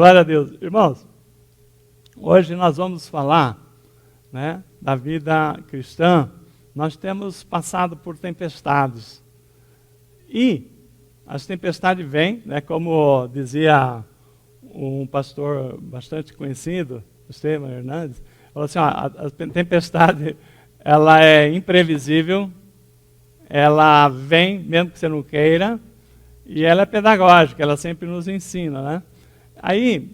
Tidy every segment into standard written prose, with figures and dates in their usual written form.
Glória a Deus. Irmãos, hoje nós vamos falar, né, da vida cristã. Nós temos passado por tempestades. E as tempestades vêm, né, como dizia um pastor bastante conhecido, Esteban Hernandes, falou assim, ó, a tempestade ela é imprevisível, ela vem mesmo que você não queira, e ela é pedagógica, ela sempre nos ensina, né? Aí,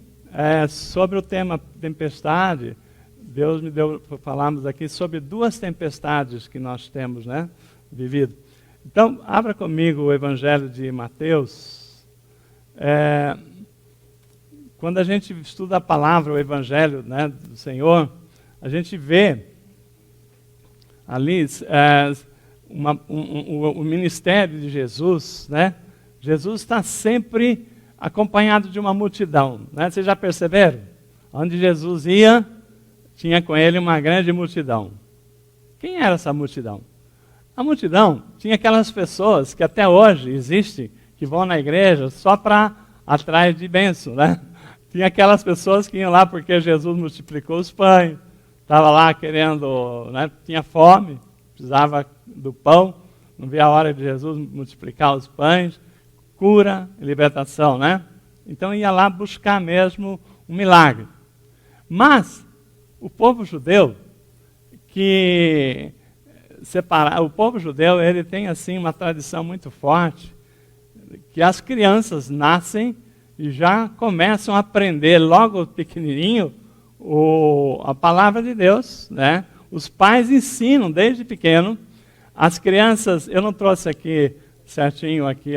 sobre o tema tempestade, Deus me deu, falamos aqui sobre duas tempestades que nós temos, né, vivido. Então, abra comigo o Evangelho de Mateus. Quando a gente estuda a palavra, o Evangelho, né, do Senhor, a gente vê ali o ministério de Jesus, né? Jesus está sempre acompanhado de uma multidão, né? Vocês já perceberam? Onde Jesus ia, tinha com ele uma grande multidão. Quem era essa multidão? A multidão tinha aquelas pessoas que até hoje existem, que vão na igreja só para atrás de bênção, né? Tinha aquelas pessoas que iam lá porque Jesus multiplicou os pães, estava lá querendo, né, tinha fome, precisava do pão, não via a hora de Jesus multiplicar os pães, cura e libertação, né? Então ia lá buscar mesmo um milagre. Mas o povo judeu, o povo judeu, ele tem assim uma tradição muito forte, que as crianças nascem e já começam a aprender logo pequenininho a palavra de Deus, né? Os pais ensinam desde pequeno. As crianças, eu não trouxe aqui certinho aqui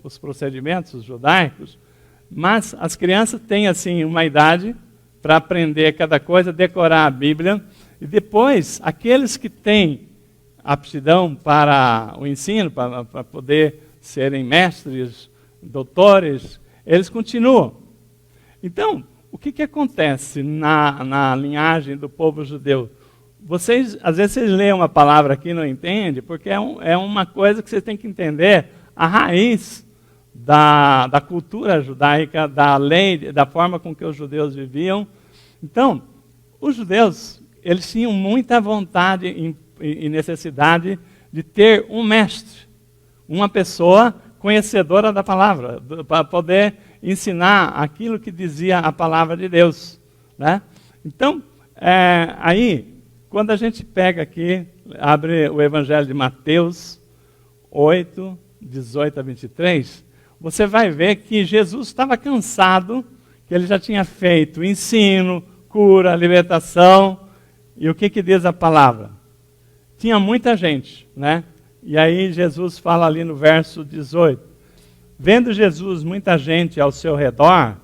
os procedimentos judaicos, mas as crianças têm assim uma idade para aprender cada coisa, decorar a Bíblia, e depois aqueles que têm aptidão para o ensino, para poder serem mestres, doutores, eles continuam. Então, o que acontece na linhagem do povo judeu? Às vezes vocês leem uma palavra aqui e não entendem, porque é uma coisa que vocês têm que entender, a raiz da cultura judaica, da lei, da forma com que os judeus viviam. Então, os judeus, eles tinham muita vontade e necessidade de ter um mestre, uma pessoa conhecedora da palavra, para poder ensinar aquilo que dizia a palavra de Deus, né? Então, aí, quando a gente pega aqui, abre o Evangelho de Mateus 8, 18 a 23, você vai ver que Jesus estava cansado, que ele já tinha feito ensino, cura, libertação, e o que diz a palavra? Tinha muita gente, né? E aí Jesus fala ali no verso 18, vendo Jesus muita gente ao seu redor,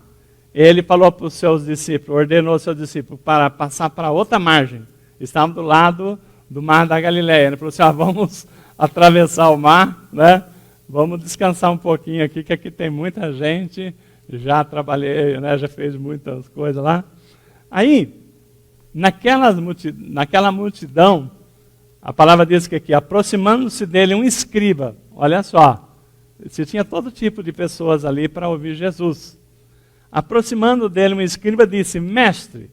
ele falou para os seus discípulos, ordenou aos seus discípulos para passar para outra margem. Estavam do lado do mar da Galileia. Ele falou assim, vamos atravessar o mar, né? Vamos descansar um pouquinho aqui, que aqui tem muita gente, já trabalhei, né? Já fez muitas coisas lá. Aí, naquela multidão, a palavra diz que aqui, aproximando-se dele um escriba, olha só, você tinha todo tipo de pessoas ali para ouvir Jesus. Aproximando dele um escriba, disse, mestre,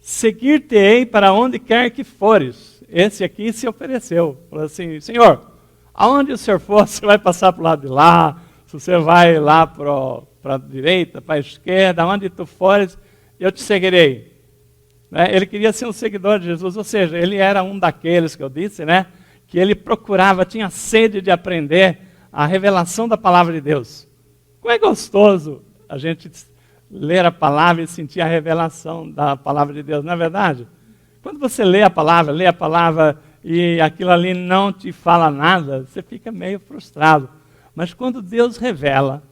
seguir-te-ei para onde quer que fores. Esse aqui se ofereceu. Falou assim, Senhor, aonde o Senhor for, você vai passar para o lado de lá, se você vai lá para a direita, para a esquerda, aonde tu fores, eu te seguirei. Né? Ele queria ser um seguidor de Jesus, ou seja, ele era um daqueles que eu disse, né, que ele procurava, tinha sede de aprender a revelação da palavra de Deus. Como é gostoso a gente ler a palavra e sentir a revelação da palavra de Deus, não é verdade? Quando você lê a palavra e aquilo ali não te fala nada, você fica meio frustrado. Mas quando Deus revela,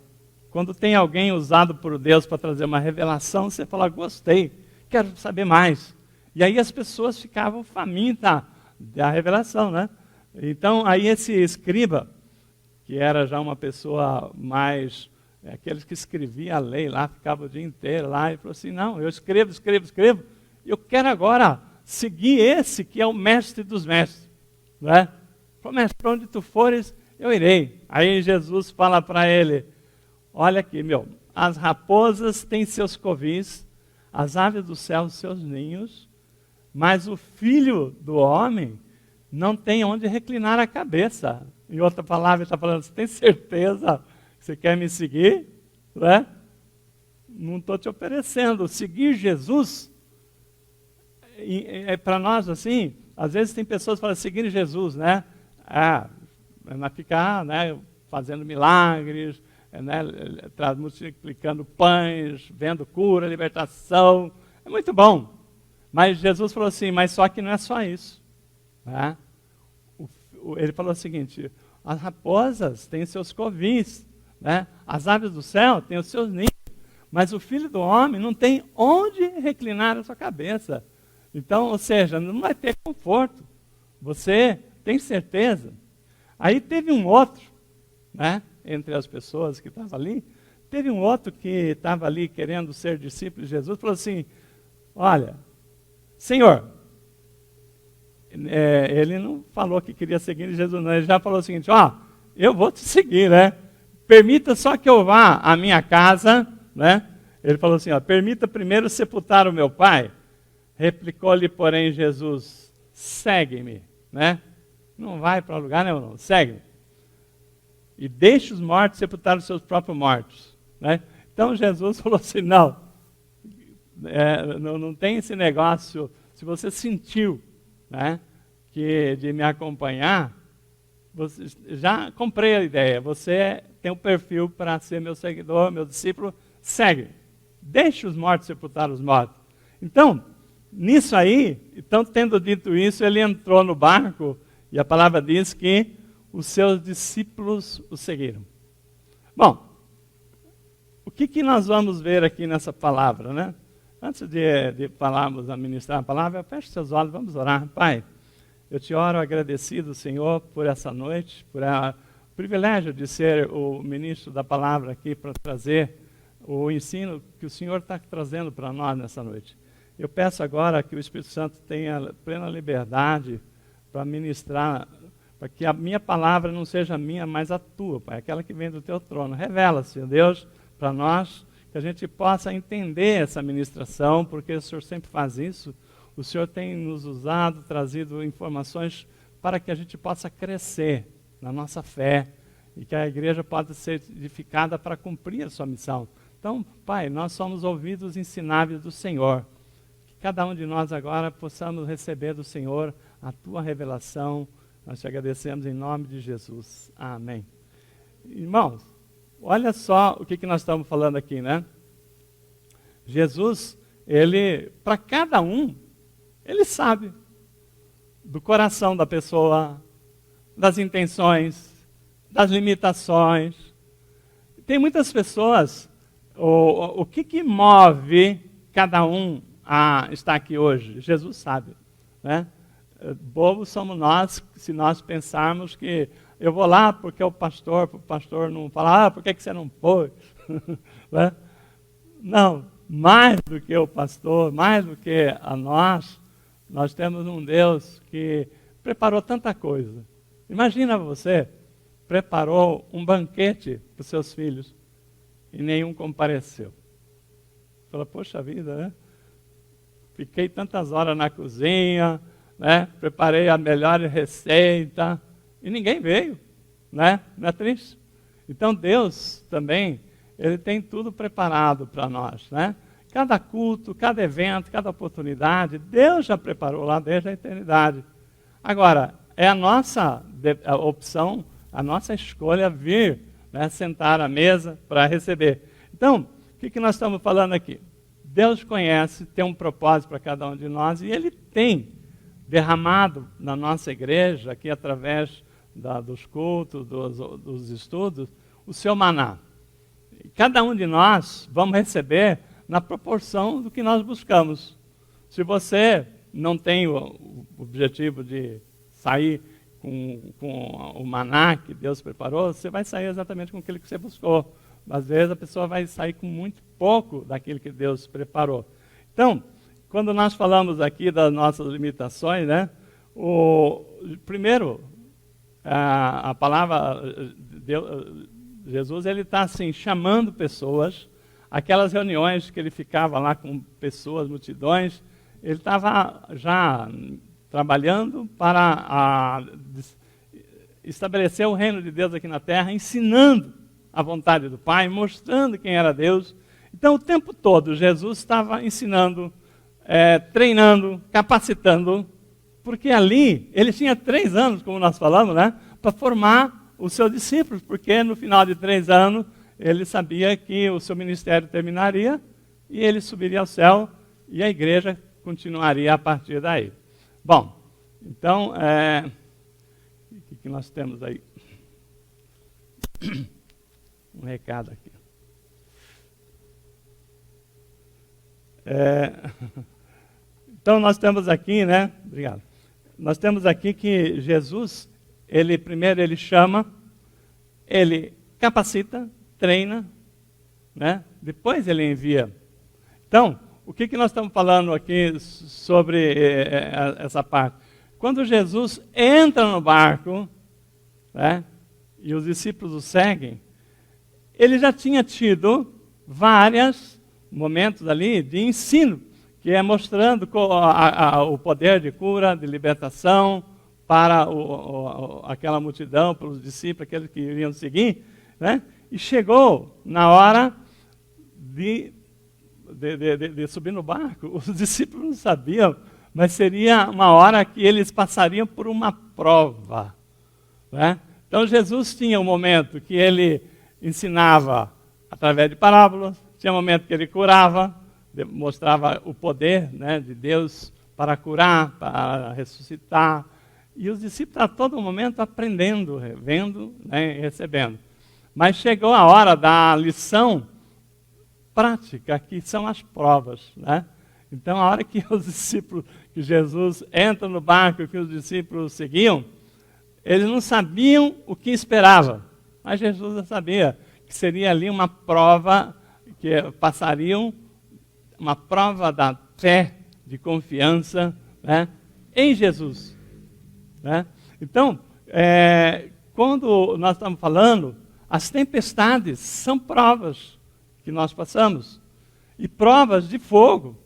quando tem alguém usado por Deus para trazer uma revelação, você fala, gostei, quero saber mais. E aí as pessoas ficavam famintas da revelação, né? Então aí esse escriba, que era já uma pessoa mais... aqueles que escreviam a lei lá, ficavam o dia inteiro lá, e falou assim, não, eu escrevo, e eu quero agora seguir esse que é o mestre dos mestres. Né? Falou, mestre, para onde tu fores, eu irei. Aí Jesus fala para ele, olha aqui, as raposas têm seus covis, as aves do céu seus ninhos, mas o filho do homem não tem onde reclinar a cabeça. Em outra palavra, ele está falando, você tem certeza que você quer me seguir? Não é? Não estou te oferecendo. Seguir Jesus, para nós assim, às vezes tem pessoas que falam, seguir Jesus, né? Mas ficar, né, fazendo milagres, né, multiplicando pães, vendo cura, libertação, é muito bom. Mas Jesus falou assim, mas só que não é só isso. Né? Ele falou o seguinte, as raposas têm seus covis, né? As aves do céu têm os seus ninhos, mas o Filho do Homem não tem onde reclinar a sua cabeça. Então, ou seja, não vai ter conforto. Você tem certeza? Aí teve um outro, né, entre as pessoas que estavam ali, teve um outro que estava ali querendo ser discípulo de Jesus, falou assim, olha, Senhor, ele não falou que queria seguir Jesus, não, ele já falou o seguinte, eu vou te seguir, né? Permita só que eu vá à minha casa, né? Ele falou assim, permita primeiro sepultar o meu pai. Replicou-lhe, porém, Jesus, segue-me, né? Não vai para lugar nenhum, não. Segue-me. E deixe os mortos sepultar os seus próprios mortos, né? Então Jesus falou assim, não tem esse negócio, se você sentiu, né, que de me acompanhar, você, já comprei a ideia, você tem um perfil para ser meu seguidor, meu discípulo, segue. Deixe os mortos sepultar os mortos. Então, nisso aí, então tendo dito isso, ele entrou no barco e a palavra diz que os seus discípulos o seguiram. Bom, o que nós vamos ver aqui nessa palavra, né? Antes de falarmos, administrar a palavra, feche seus olhos, vamos orar. Pai, eu te oro agradecido, Senhor, por essa noite, por o privilégio de ser o ministro da palavra aqui para trazer o ensino que o Senhor está trazendo para nós nessa noite. Eu peço agora que o Espírito Santo tenha plena liberdade para ministrar, para que a minha palavra não seja minha, mas a tua, Pai, aquela que vem do teu trono. Revela, Senhor Deus, para nós, que a gente possa entender essa ministração, porque o Senhor sempre faz isso. O Senhor tem nos usado, trazido informações para que a gente possa crescer na nossa fé e que a igreja possa ser edificada para cumprir a sua missão. Então, Pai, nós somos ouvidos ensináveis do Senhor. Que cada um de nós agora possamos receber do Senhor a tua revelação. Nós te agradecemos em nome de Jesus. Amém. Irmãos, olha só o que nós estamos falando aqui, né? Jesus, ele, para cada um, ele sabe do coração da pessoa, das intenções, das limitações. Tem muitas pessoas, o que move cada um a estar aqui hoje? Jesus sabe, né? Bobos somos nós, se nós pensarmos que eu vou lá porque o pastor não fala, por que você não foi? Né? Não, mais do que o pastor, mais do que a nós temos um Deus que preparou tanta coisa. Imagina você, preparou um banquete para os seus filhos e nenhum compareceu. Fala, poxa vida, né? Fiquei tantas horas na cozinha, né? Preparei a melhor receita e ninguém veio, né? Não é triste? Então Deus também, Ele tem tudo preparado para nós, né? Cada culto, cada evento, cada oportunidade, Deus já preparou lá desde a eternidade. Agora, é a nossa opção, a nossa escolha vir, né, sentar à mesa para receber. Então, o que nós estamos falando aqui? Deus conhece, tem um propósito para cada um de nós e Ele tem derramado na nossa igreja, aqui através dos cultos, dos estudos, o seu maná. E cada um de nós vamos receber na proporção do que nós buscamos. Se você não tem o objetivo de sair com o maná que Deus preparou, você vai sair exatamente com aquilo que você buscou. Às vezes a pessoa vai sair com muito pouco daquilo que Deus preparou. Então, quando nós falamos aqui das nossas limitações, né, primeiro, a palavra, Jesus, ele está assim, chamando pessoas aquelas reuniões que ele ficava lá com pessoas, multidões, ele estava já trabalhando para estabelecer o reino de Deus aqui na terra, ensinando a vontade do Pai, mostrando quem era Deus. Então, o tempo todo, Jesus estava ensinando, treinando, capacitando, porque ali, ele tinha 3 anos, como nós falamos, né, para formar os seus discípulos, porque no final de 3 anos, ele sabia que o seu ministério terminaria, e ele subiria ao céu, e a igreja continuaria a partir daí. Bom, então, o que nós temos aí? Um recado aqui. Então, nós temos aqui, né? Obrigado. Nós temos aqui que Jesus, primeiro ele chama, ele capacita, treina, né? Depois ele envia. Então, o que nós estamos falando aqui sobre essa parte? Quando Jesus entra no barco, né, e os discípulos o seguem, ele já tinha tido vários momentos ali de ensino, que é mostrando o poder de cura, de libertação para aquela multidão, para os discípulos, aqueles que iriam seguir, né? E chegou na hora de subir no barco. Os discípulos não sabiam, mas seria uma hora que eles passariam por uma prova, né? Então Jesus tinha um momento que ele ensinava através de parábolas, tinha um momento que ele curava, mostrava o poder, né, de Deus para curar, para ressuscitar. E os discípulos a todo momento aprendendo, vendo, né, e recebendo. Mas chegou a hora da lição prática, que são as provas, né? Então, a hora que os discípulos, que Jesus entra no barco, que os discípulos seguiam, eles não sabiam o que esperava, mas Jesus já sabia que seria ali uma prova, que passariam uma prova da fé, de confiança, né, em Jesus, né? Então, quando nós estamos falando, as tempestades são provas que nós passamos, e provas de fogo.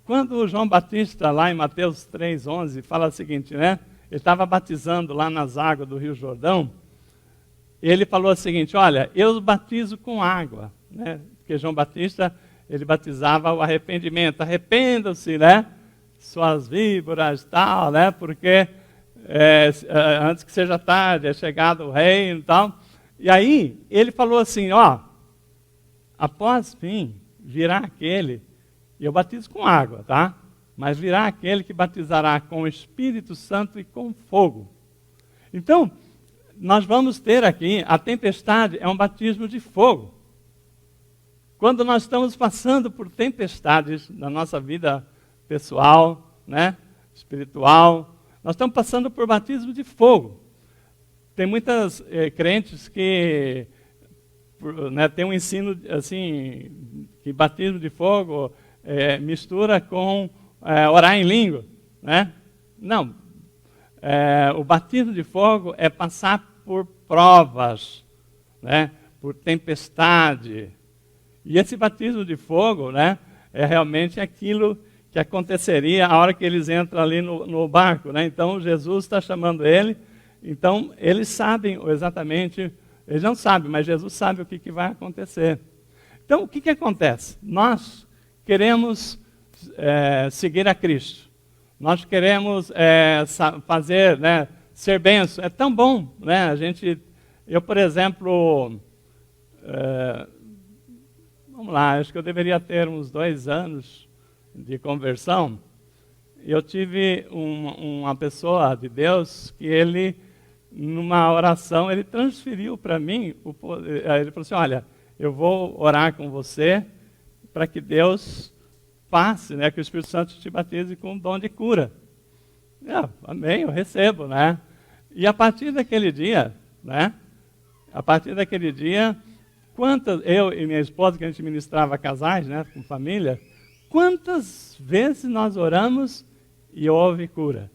Quando João Batista, lá em Mateus 3,11, fala o seguinte, né? Ele estava batizando lá nas águas do Rio Jordão, ele falou o seguinte, olha, eu batizo com água, né? Porque João Batista, ele batizava o arrependimento, arrependam-se, né? Suas víboras e tal, né? Porque antes que seja tarde, é chegado o reino e tal. E aí, ele falou assim, ó, após mim, virá aquele, e eu batizo com água, tá? Mas virá aquele que batizará com o Espírito Santo e com fogo. Então, nós vamos ter aqui, a tempestade é um batismo de fogo. Quando nós estamos passando por tempestades na nossa vida pessoal, né, espiritual, nós estamos passando por batismo de fogo. Tem muitas crentes que tem um ensino assim, que batismo de fogo mistura com orar em língua, né? Não. O batismo de fogo é passar por provas, né, por tempestade. E esse batismo de fogo, né, é realmente aquilo que aconteceria a hora que eles entram ali no barco, né? Então Jesus está chamando ele. Então eles sabem exatamente, eles não sabem, mas Jesus sabe o que vai acontecer. Então o que acontece? Nós queremos seguir a Cristo. Nós queremos fazer, né, ser bênção. É tão bom, né? Eu, por exemplo, vamos lá, acho que eu deveria ter uns 2 anos de conversão. Eu tive uma pessoa de Deus que ele, numa oração, ele transferiu para mim, ele falou assim, olha, eu vou orar com você para que Deus passe, né, que o Espírito Santo te batize com o dom de cura. Amém, eu recebo, né? E a partir daquele dia, né? Eu e minha esposa, que a gente ministrava casais, né, com família, quantas vezes nós oramos e houve cura?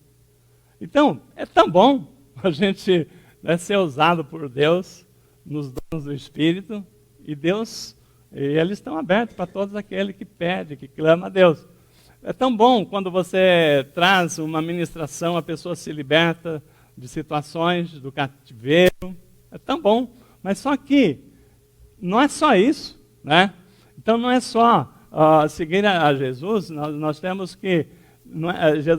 Então, é tão bom a gente, né, ser usado por Deus nos dons do Espírito, e Deus E eles estão abertos para todos aqueles que pedem, que clamam a Deus. É tão bom quando você traz uma ministração, a pessoa se liberta de situações do cativeiro. É tão bom. Mas só que não é só isso, né? Então não é só seguir a Jesus, nós temos que...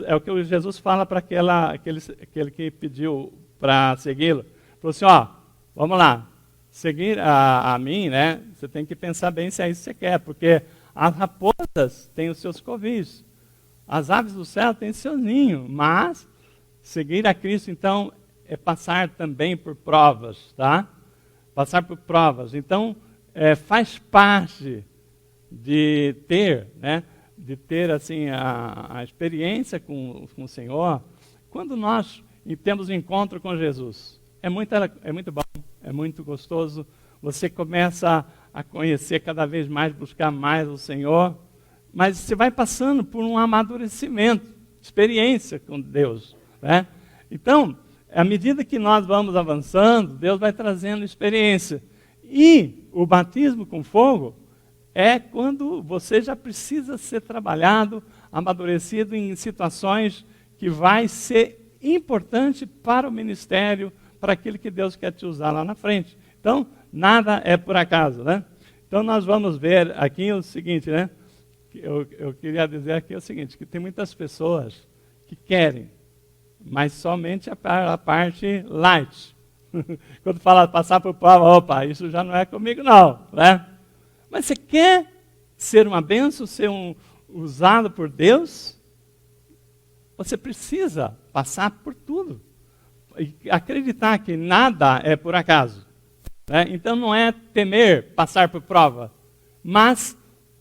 é o que Jesus fala para aquele que pediu para segui-lo. Falou assim, vamos lá, seguir a mim, né? Você tem que pensar bem se é isso que você quer, porque as raposas têm os seus covis, as aves do céu têm seu ninho, mas seguir a Cristo, então, é passar também por provas, tá? Passar por provas. Então, faz parte de ter, né? De ter assim a experiência com o Senhor, quando nós temos um encontro com Jesus. É muito bom, é muito gostoso. Você começa a conhecer cada vez mais, buscar mais o Senhor, mas você vai passando por um amadurecimento, experiência com Deus, né? Então, à medida que nós vamos avançando, Deus vai trazendo experiência. E o batismo com fogo é quando você já precisa ser trabalhado, amadurecido em situações que vai ser importante para o ministério, para aquilo que Deus quer te usar lá na frente. Então, nada é por acaso, né? Então, nós vamos ver aqui o seguinte, né? Eu queria dizer aqui o seguinte, que tem muitas pessoas que querem, mas somente a parte light. Quando fala passar por prova, opa, isso já não é comigo não, né? Mas você quer ser uma bênção, ser usado por Deus? Você precisa passar por tudo. E acreditar que nada é por acaso, né? Então não é temer passar por prova, mas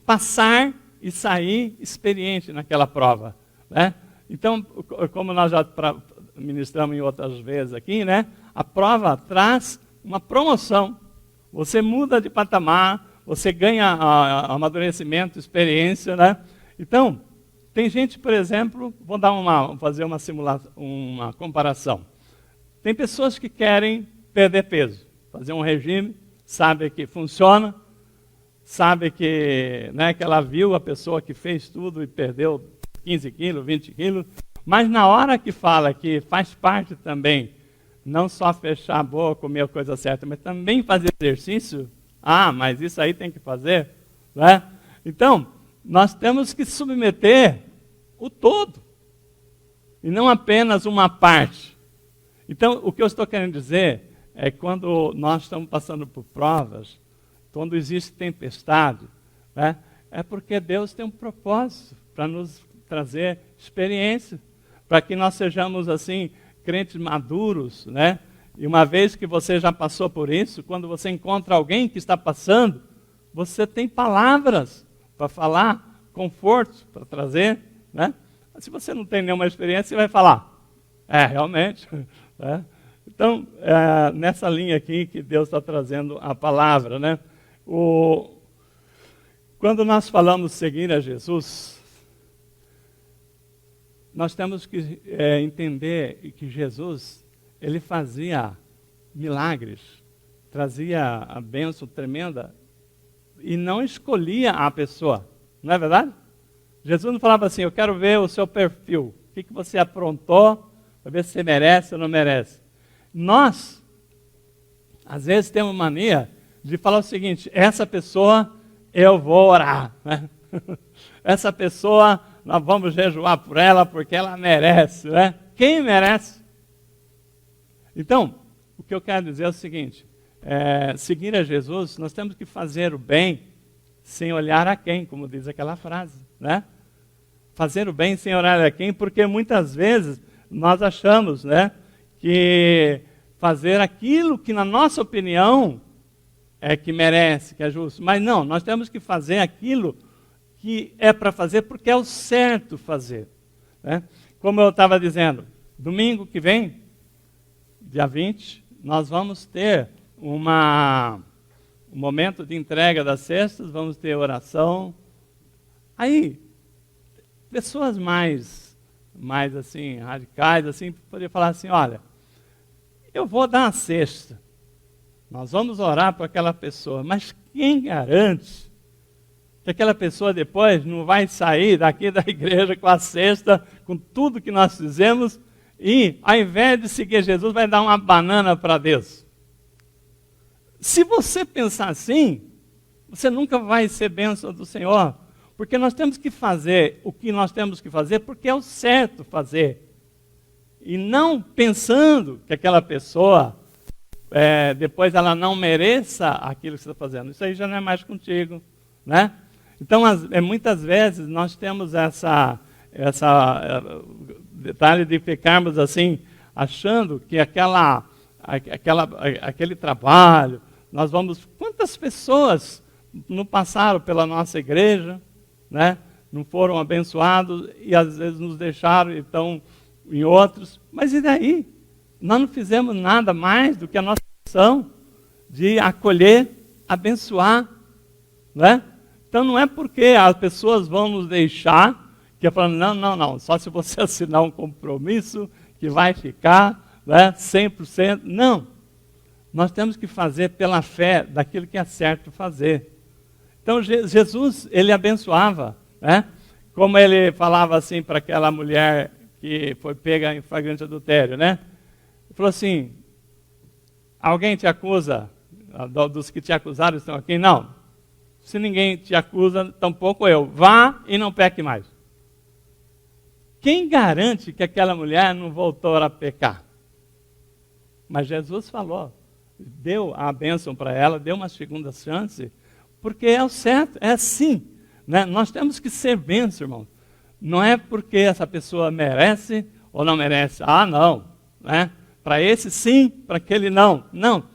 passar e sair experiente naquela prova, né? Então, como nós já ministramos em outras vezes aqui, né? A prova traz uma promoção. Você muda de patamar, você ganha amadurecimento, experiência, né? Então, tem gente, por exemplo, vou fazer uma simulação, uma comparação. Tem pessoas que querem perder peso, fazer um regime, sabe que funciona, sabe que, né, que ela viu a pessoa que fez tudo e perdeu 15 quilos, 20 quilos, mas na hora que fala que faz parte também, não só fechar a boca, comer a coisa certa, mas também fazer exercício, mas isso aí tem que fazer, né? Então, nós temos que submeter o todo, e não apenas uma parte. Então, o que eu estou querendo dizer é que quando nós estamos passando por provas, quando existe tempestade, né, é porque Deus tem um propósito para nos trazer experiência, para que nós sejamos assim, crentes maduros, né? E uma vez que você já passou por isso, quando você encontra alguém que está passando, você tem palavras para falar, conforto para trazer, né? Se você não tem nenhuma experiência, você vai falar, realmente, né? Então, nessa linha aqui que Deus está trazendo a palavra, né? Quando nós falamos seguir a Jesus, nós temos que entender que Jesus, ele fazia milagres, trazia a bênção tremenda e não escolhia a pessoa, não é verdade? Jesus não falava assim, eu quero ver o seu perfil, o que você aprontou, para ver se você merece ou não merece. Nós, às vezes, temos mania de falar o seguinte, essa pessoa eu vou orar, né? Essa pessoa nós vamos jejuar por ela porque ela merece, né? Quem merece? Então, o que eu quero dizer é o seguinte, seguir a Jesus, nós temos que fazer o bem sem olhar a quem, como diz aquela frase, né? Fazer o bem sem olhar a quem, porque muitas vezes nós achamos, né, que fazer aquilo que na nossa opinião é que merece, que é justo. Mas não, nós temos que fazer aquilo que é para fazer porque é o certo fazer, né? Como eu estava dizendo, domingo que vem, dia 20, nós vamos ter um momento de entrega das cestas, vamos ter oração. Aí, pessoas mais assim, radicais, assim, poderiam falar assim, olha, eu vou dar uma cesta, nós vamos orar para aquela pessoa, mas quem garante que aquela pessoa depois não vai sair daqui da igreja com a cesta, com tudo que nós fizemos, e ao invés de seguir Jesus, vai dar uma banana para Deus? Se você pensar assim, você nunca vai ser bênção do Senhor, porque nós temos que fazer o que nós temos que fazer, porque é o certo fazer, e não pensando que aquela pessoa, depois ela não mereça aquilo que você está fazendo. Isso aí já não é mais contigo, né? Então, muitas vezes nós temos essa detalhe de ficarmos assim, achando que aquele trabalho, nós vamos... Quantas pessoas não passaram pela nossa igreja, né? Não foram abençoados e às vezes nos deixaram e estão em outros. Mas e daí? Nós não fizemos nada mais do que a nossa missão de acolher, abençoar, né? Então não é porque as pessoas vão nos deixar que é falando, não, só se você assinar um compromisso que vai ficar, né, 100%. Não, nós temos que fazer pela fé daquilo que é certo fazer. Então Jesus, ele abençoava, né? Como ele falava assim para aquela mulher que foi pega em flagrante adultério, né? Ele falou assim, alguém te acusa, dos que te acusaram estão aqui? Não. Se ninguém te acusa, tampouco eu. Vá e não peque mais. Quem garante que aquela mulher não voltou a pecar? Mas Jesus falou, deu a bênção para ela, deu uma segunda chance, porque é o certo, é assim, né? Nós temos que ser bênção, irmão. Não é porque essa pessoa merece ou não merece. Não, né? Para esse sim, para aquele não. Não,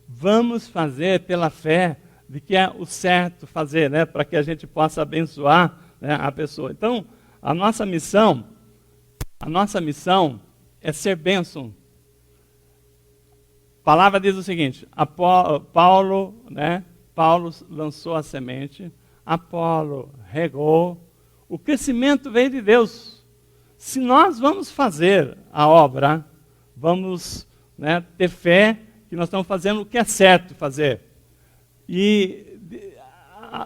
vamos fazer pela fé de que é o certo fazer, né? Para que a gente possa abençoar, né, a pessoa. Então, a nossa missão é ser bênção. A palavra diz o seguinte, Paulo lançou a semente, Apolo regou, o crescimento veio de Deus. Se nós vamos fazer a obra, vamos, né, ter fé que nós estamos fazendo o que é certo fazer. E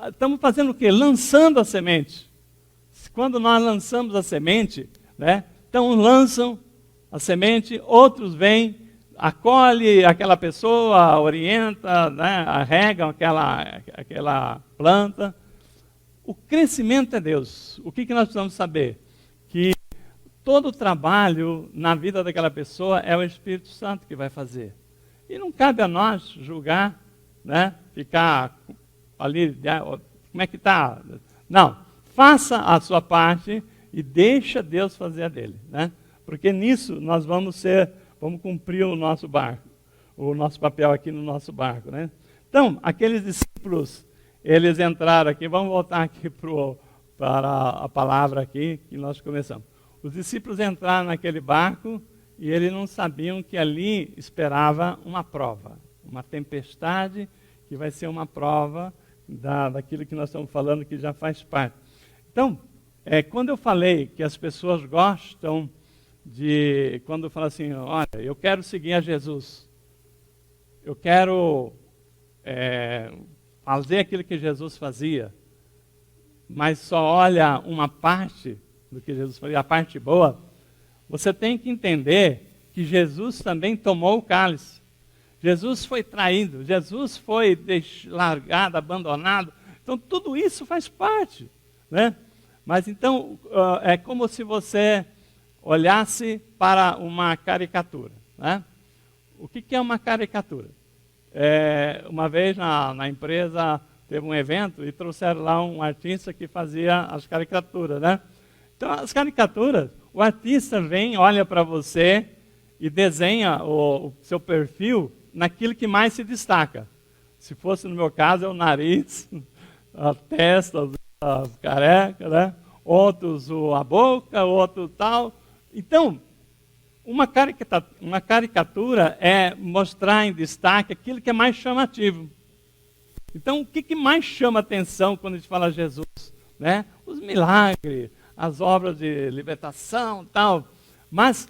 estamos fazendo o quê? Lançando a semente. Quando nós lançamos a semente, né, então lançam a semente, outros vêm, acolhe aquela pessoa, orienta, né, regam aquela planta. O crescimento é Deus. O que nós precisamos saber? Que todo o trabalho na vida daquela pessoa é o Espírito Santo que vai fazer. E não cabe a nós julgar, né, ficar ali, como é que está? Não, faça a sua parte e deixa Deus fazer a dele, né? Porque nisso nós vamos cumprir o nosso papel aqui no nosso barco, né? Então, aqueles discípulos, eles entraram aqui, vamos voltar aqui para a palavra aqui que nós começamos. Os discípulos entraram naquele barco e eles não sabiam que ali esperava uma prova, uma tempestade que vai ser uma prova daquilo que nós estamos falando que já faz parte. Então, quando eu falei que as pessoas gostam quando eu falo assim, olha, eu quero seguir a Jesus, eu quero fazer aquilo que Jesus fazia, mas só olha uma parte do que Jesus fazia, a parte boa, você tem que entender que Jesus também tomou o cálice. Jesus foi traído, Jesus foi largado, abandonado. Então, tudo isso faz parte, né? Mas então, é como se você olhasse para uma caricatura, né? O que é uma caricatura? Uma vez na empresa teve um evento e trouxeram lá um artista que fazia as caricaturas, né? Então, as caricaturas, o artista vem, olha para você e desenha o seu perfil naquilo que mais se destaca. Se fosse no meu caso, é o nariz, a testa, a careca, né? Outros a boca, outro tal. Então, uma caricatura é mostrar em destaque aquilo que é mais chamativo. Então, o que mais chama atenção quando a gente fala Jesus? Né? Os milagres, as obras de libertação e tal. Mas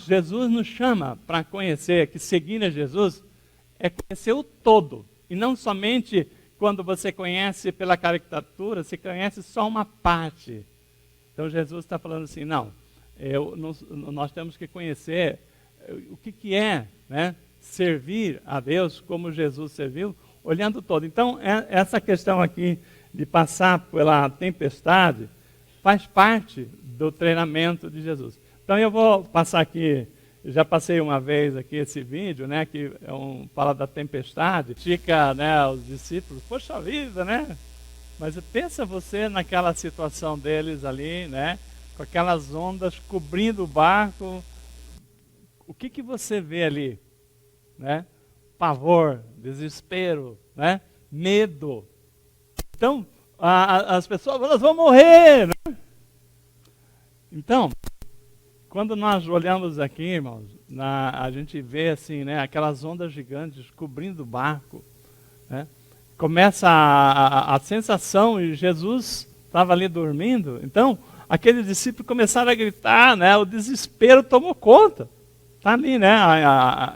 Jesus nos chama para conhecer, que seguir a Jesus é conhecer o todo. E não somente quando você conhece pela caricatura, você conhece só uma parte. Então Jesus está falando assim, nós temos que conhecer o que é, né, servir a Deus como Jesus serviu, olhando todo. Então, essa questão aqui de passar pela tempestade faz parte do treinamento de Jesus. Então, eu vou passar aqui, já passei uma vez aqui esse vídeo, né, que fala da tempestade, fica, né, os discípulos, poxa vida, né? Mas pensa você naquela situação deles ali, né, com aquelas ondas cobrindo o barco, o que você vê ali? Né? Pavor, desespero, né? Medo. Então, as pessoas, elas vão morrer. Né? Então, quando nós olhamos aqui, irmãos, a gente vê assim, né, aquelas ondas gigantes cobrindo o barco. Né? Começa a sensação, e Jesus estava ali dormindo, então aqueles discípulos começaram a gritar, né? O desespero tomou conta. Está ali, né?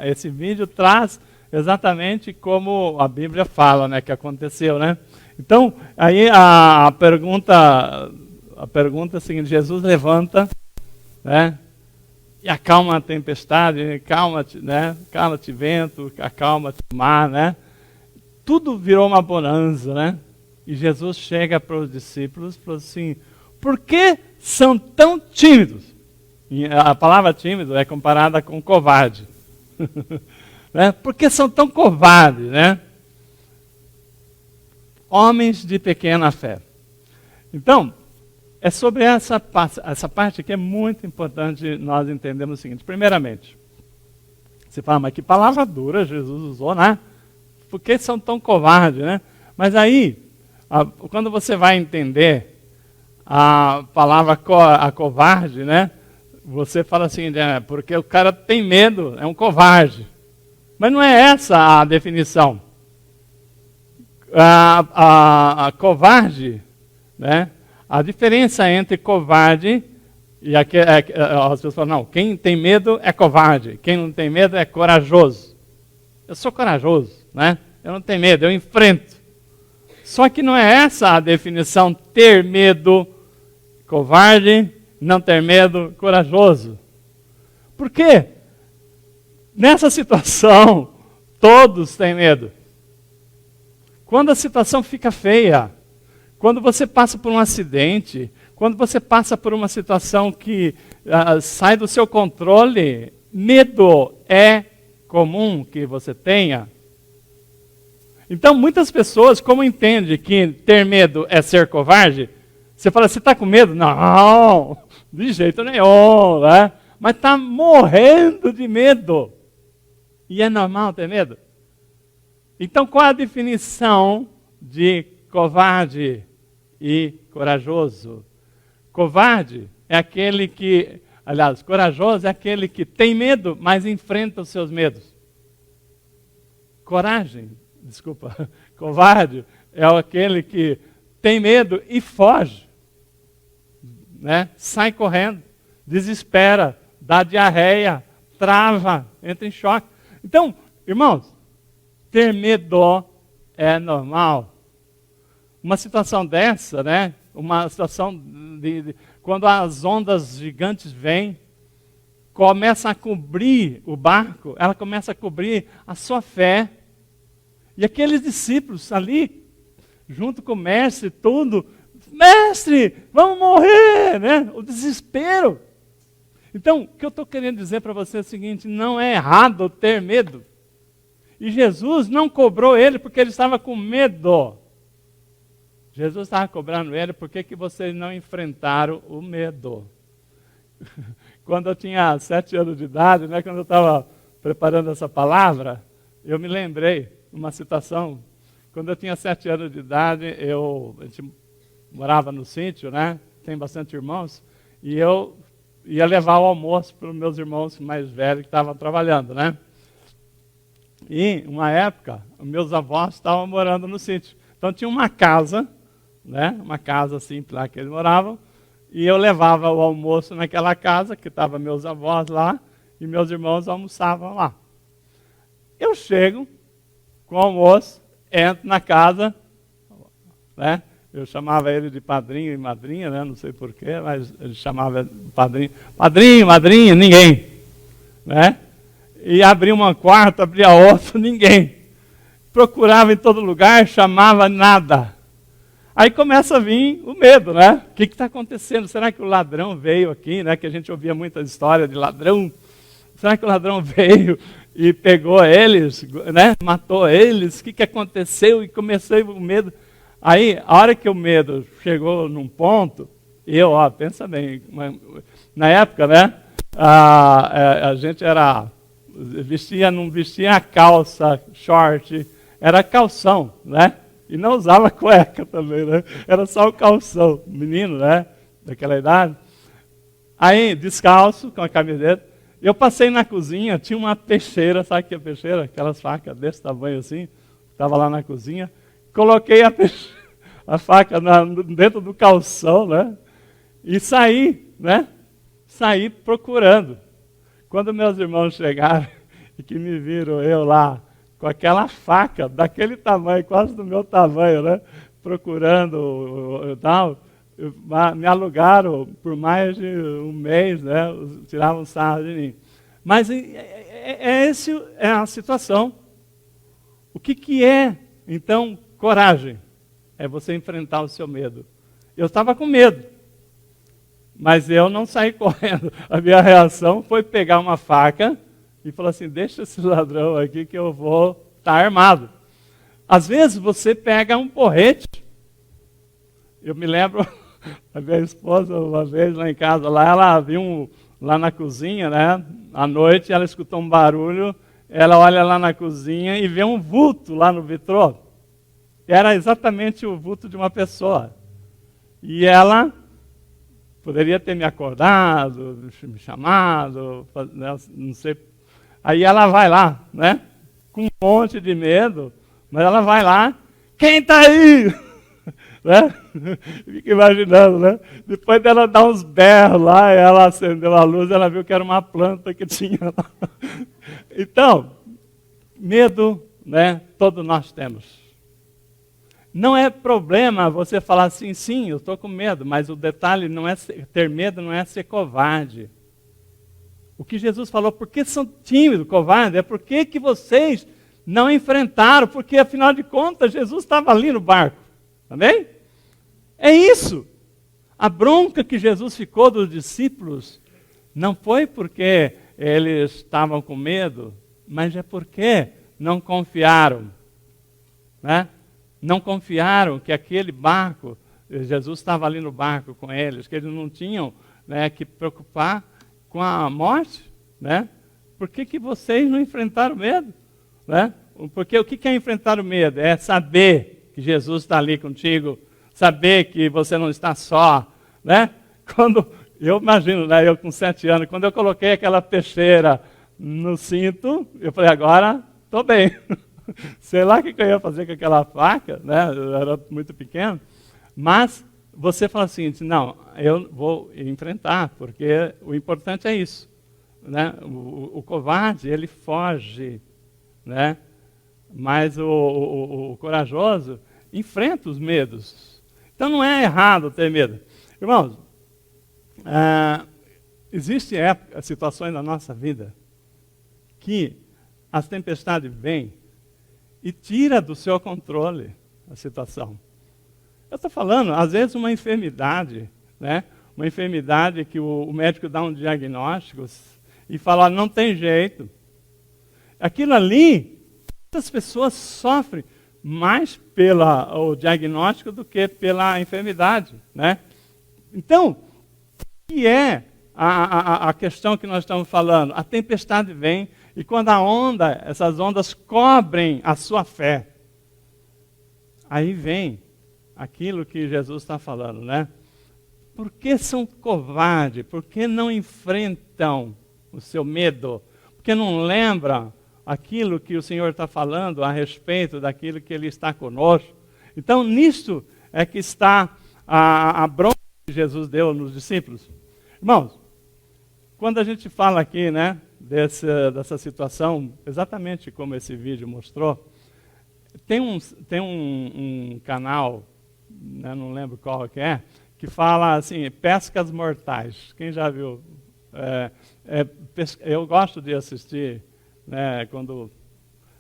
Esse vídeo traz exatamente como a Bíblia fala, né, que aconteceu, né? Então, aí a pergunta é a seguinte: Jesus levanta, né? E acalma a tempestade, calma-te, né? Calma-te vento, acalma-te mar, né? Tudo virou uma bonança, né? E Jesus chega para os discípulos e falou assim: por que são tão tímidos? A palavra tímido é comparada com covarde. Né? Por que são tão covardes, né? Homens de pequena fé. Então, é sobre essa parte que é muito importante nós entendermos o seguinte. Primeiramente, você fala, mas que palavra dura Jesus usou, né? Por que são tão covardes, né? Mas aí, quando você vai entender a palavra covarde, né? Você fala assim, porque o cara tem medo, é um covarde. Mas não é essa a definição. A covarde, né? A diferença entre covarde e as pessoas falam, não, quem tem medo é covarde, quem não tem medo é corajoso. Eu sou corajoso, né? Eu não tenho medo, eu enfrento. Só que não é essa a definição, ter medo, covarde, não ter medo, corajoso. Por quê? Nessa situação, todos têm medo. Quando a situação fica feia, quando você passa por um acidente, quando você passa por uma situação que sai do seu controle, medo é comum que você tenha. Então, muitas pessoas, como entendem que ter medo é ser covarde, você fala, você está com medo? Não, de jeito nenhum, né? Mas está morrendo de medo. E é normal ter medo? Então, qual a definição de covarde e corajoso? Covarde é aquele que, aliás, corajoso é aquele que tem medo, mas enfrenta os seus medos. Covarde é aquele que tem medo e foge. Né? Sai correndo, desespera, dá diarreia, trava, entra em choque. Então, irmãos, ter medo é normal. Uma situação dessa, né? Uma situação quando as ondas gigantes vêm, começa a cobrir o barco, ela começa a cobrir a sua fé. E aqueles discípulos ali, junto com o mestre, tudo, mestre, vamos morrer, né? O desespero. Então, o que eu estou querendo dizer para você é o seguinte, não é errado ter medo. E Jesus não cobrou ele porque ele estava com medo. Jesus estava cobrando ele porque que vocês não enfrentaram o medo. Quando eu tinha 7 anos de idade, né, quando eu estava preparando essa palavra, eu me lembrei de uma situação. Quando eu tinha 7 anos de idade, a gente morava no sítio, né? Tem bastante irmãos, e eu ia levar o almoço para os meus irmãos mais velhos que estavam trabalhando, né? E, uma época, meus avós estavam morando no sítio. Então tinha uma casa, né? Uma casa assim, lá que eles moravam, e eu levava o almoço naquela casa, que estavam meus avós lá, e meus irmãos almoçavam lá. Eu chego com o almoço, entro na casa, né? Eu chamava ele de padrinho e madrinha, né? Não sei porquê, mas ele chamava padrinho. Padrinho, madrinha, ninguém. Né? E abria uma quarta, abria outra, ninguém. Procurava em todo lugar, chamava nada. Aí começa a vir o medo, né? O que está acontecendo? Será que o ladrão veio aqui, né? Que a gente ouvia muitas histórias de ladrão. Será que o ladrão veio e pegou eles, né? Matou eles? O que aconteceu? E comecei o medo. Aí, a hora que o medo chegou num ponto, pensa bem, na época, né, a gente não vestia a calça, short, era calção, né, e não usava cueca também, né, era só o calção, menino, né, daquela idade. Aí, descalço, com a camiseta, eu passei na cozinha, tinha uma peixeira, sabe o que é peixeira? Aquelas facas desse tamanho assim, estava lá na cozinha, coloquei a faca dentro do calção, né? E saí, né? Saí procurando. Quando meus irmãos chegaram e que me viram eu lá com aquela faca daquele tamanho, quase do meu tamanho, né? Procurando tal, me alugaram por mais de um mês, né? Tiravam sarro de mim. Mas essa é a situação. O que é, então, coragem? É você enfrentar o seu medo. Eu estava com medo, mas eu não saí correndo. A minha reação foi pegar uma faca e falar assim, deixa esse ladrão aqui que eu vou estar armado. Às vezes você pega um porrete. Eu me lembro, a minha esposa, uma vez lá em casa, ela viu lá na cozinha, né? À noite, ela escutou um barulho, ela olha lá na cozinha e vê um vulto lá no vitrô. Era exatamente o vulto de uma pessoa. E ela poderia ter me acordado, me chamado, não sei. Aí ela vai lá, né? Com um monte de medo, mas ela vai lá, quem está aí? Né? Fica imaginando, né? Depois dela dar uns berros lá, ela acendeu a luz, ela viu que era uma planta que tinha lá. Então, medo, né? Todos nós temos. Não é problema você falar assim, sim, eu estou com medo, mas o detalhe não é ter medo, não é ser covarde. O que Jesus falou, por que são tímidos, covardes? É por que vocês não enfrentaram? Porque, afinal de contas, Jesus estava ali no barco. Amém? É isso. A bronca que Jesus ficou dos discípulos não foi porque eles estavam com medo, mas é porque não confiaram, né? Não confiaram que aquele barco, Jesus estava ali no barco com eles, que eles não tinham, né, que preocupar com a morte, né? Por que vocês não enfrentaram o medo? Né? Porque o que é enfrentar o medo? É saber que Jesus está ali contigo, saber que você não está só, né? Quando, eu imagino, né, eu com 7 anos, quando eu coloquei aquela peixeira no cinto, eu falei, agora estou bem. Sei lá o que eu ia fazer com aquela faca, né? Eu era muito pequeno, mas você fala assim, não, eu vou enfrentar, porque o importante é isso, né? O covarde, ele foge, né? Mas o corajoso enfrenta os medos. Então não é errado ter medo. Irmãos, existem situações na nossa vida que as tempestades vêm e tira do seu controle a situação. Eu estou falando, às vezes, uma enfermidade, né? Uma enfermidade que o médico dá um diagnóstico e fala, não tem jeito. Aquilo ali, muitas pessoas sofrem mais pelo diagnóstico do que pela enfermidade, né? Então, o que é a questão que nós estamos falando? A tempestade vem, e quando essas ondas cobrem a sua fé, aí vem aquilo que Jesus está falando, né? Por que são covardes? Por que não enfrentam o seu medo? Por que não lembram aquilo que o Senhor está falando a respeito daquilo que Ele está conosco? Então, nisto é que está a bronca que Jesus deu nos discípulos. Irmãos, quando a gente fala aqui, né, dessa situação, exatamente como esse vídeo mostrou, tem um canal né, não lembro qual que fala assim, pescas mortais. Quem já viu? Eu gosto de assistir, né, quando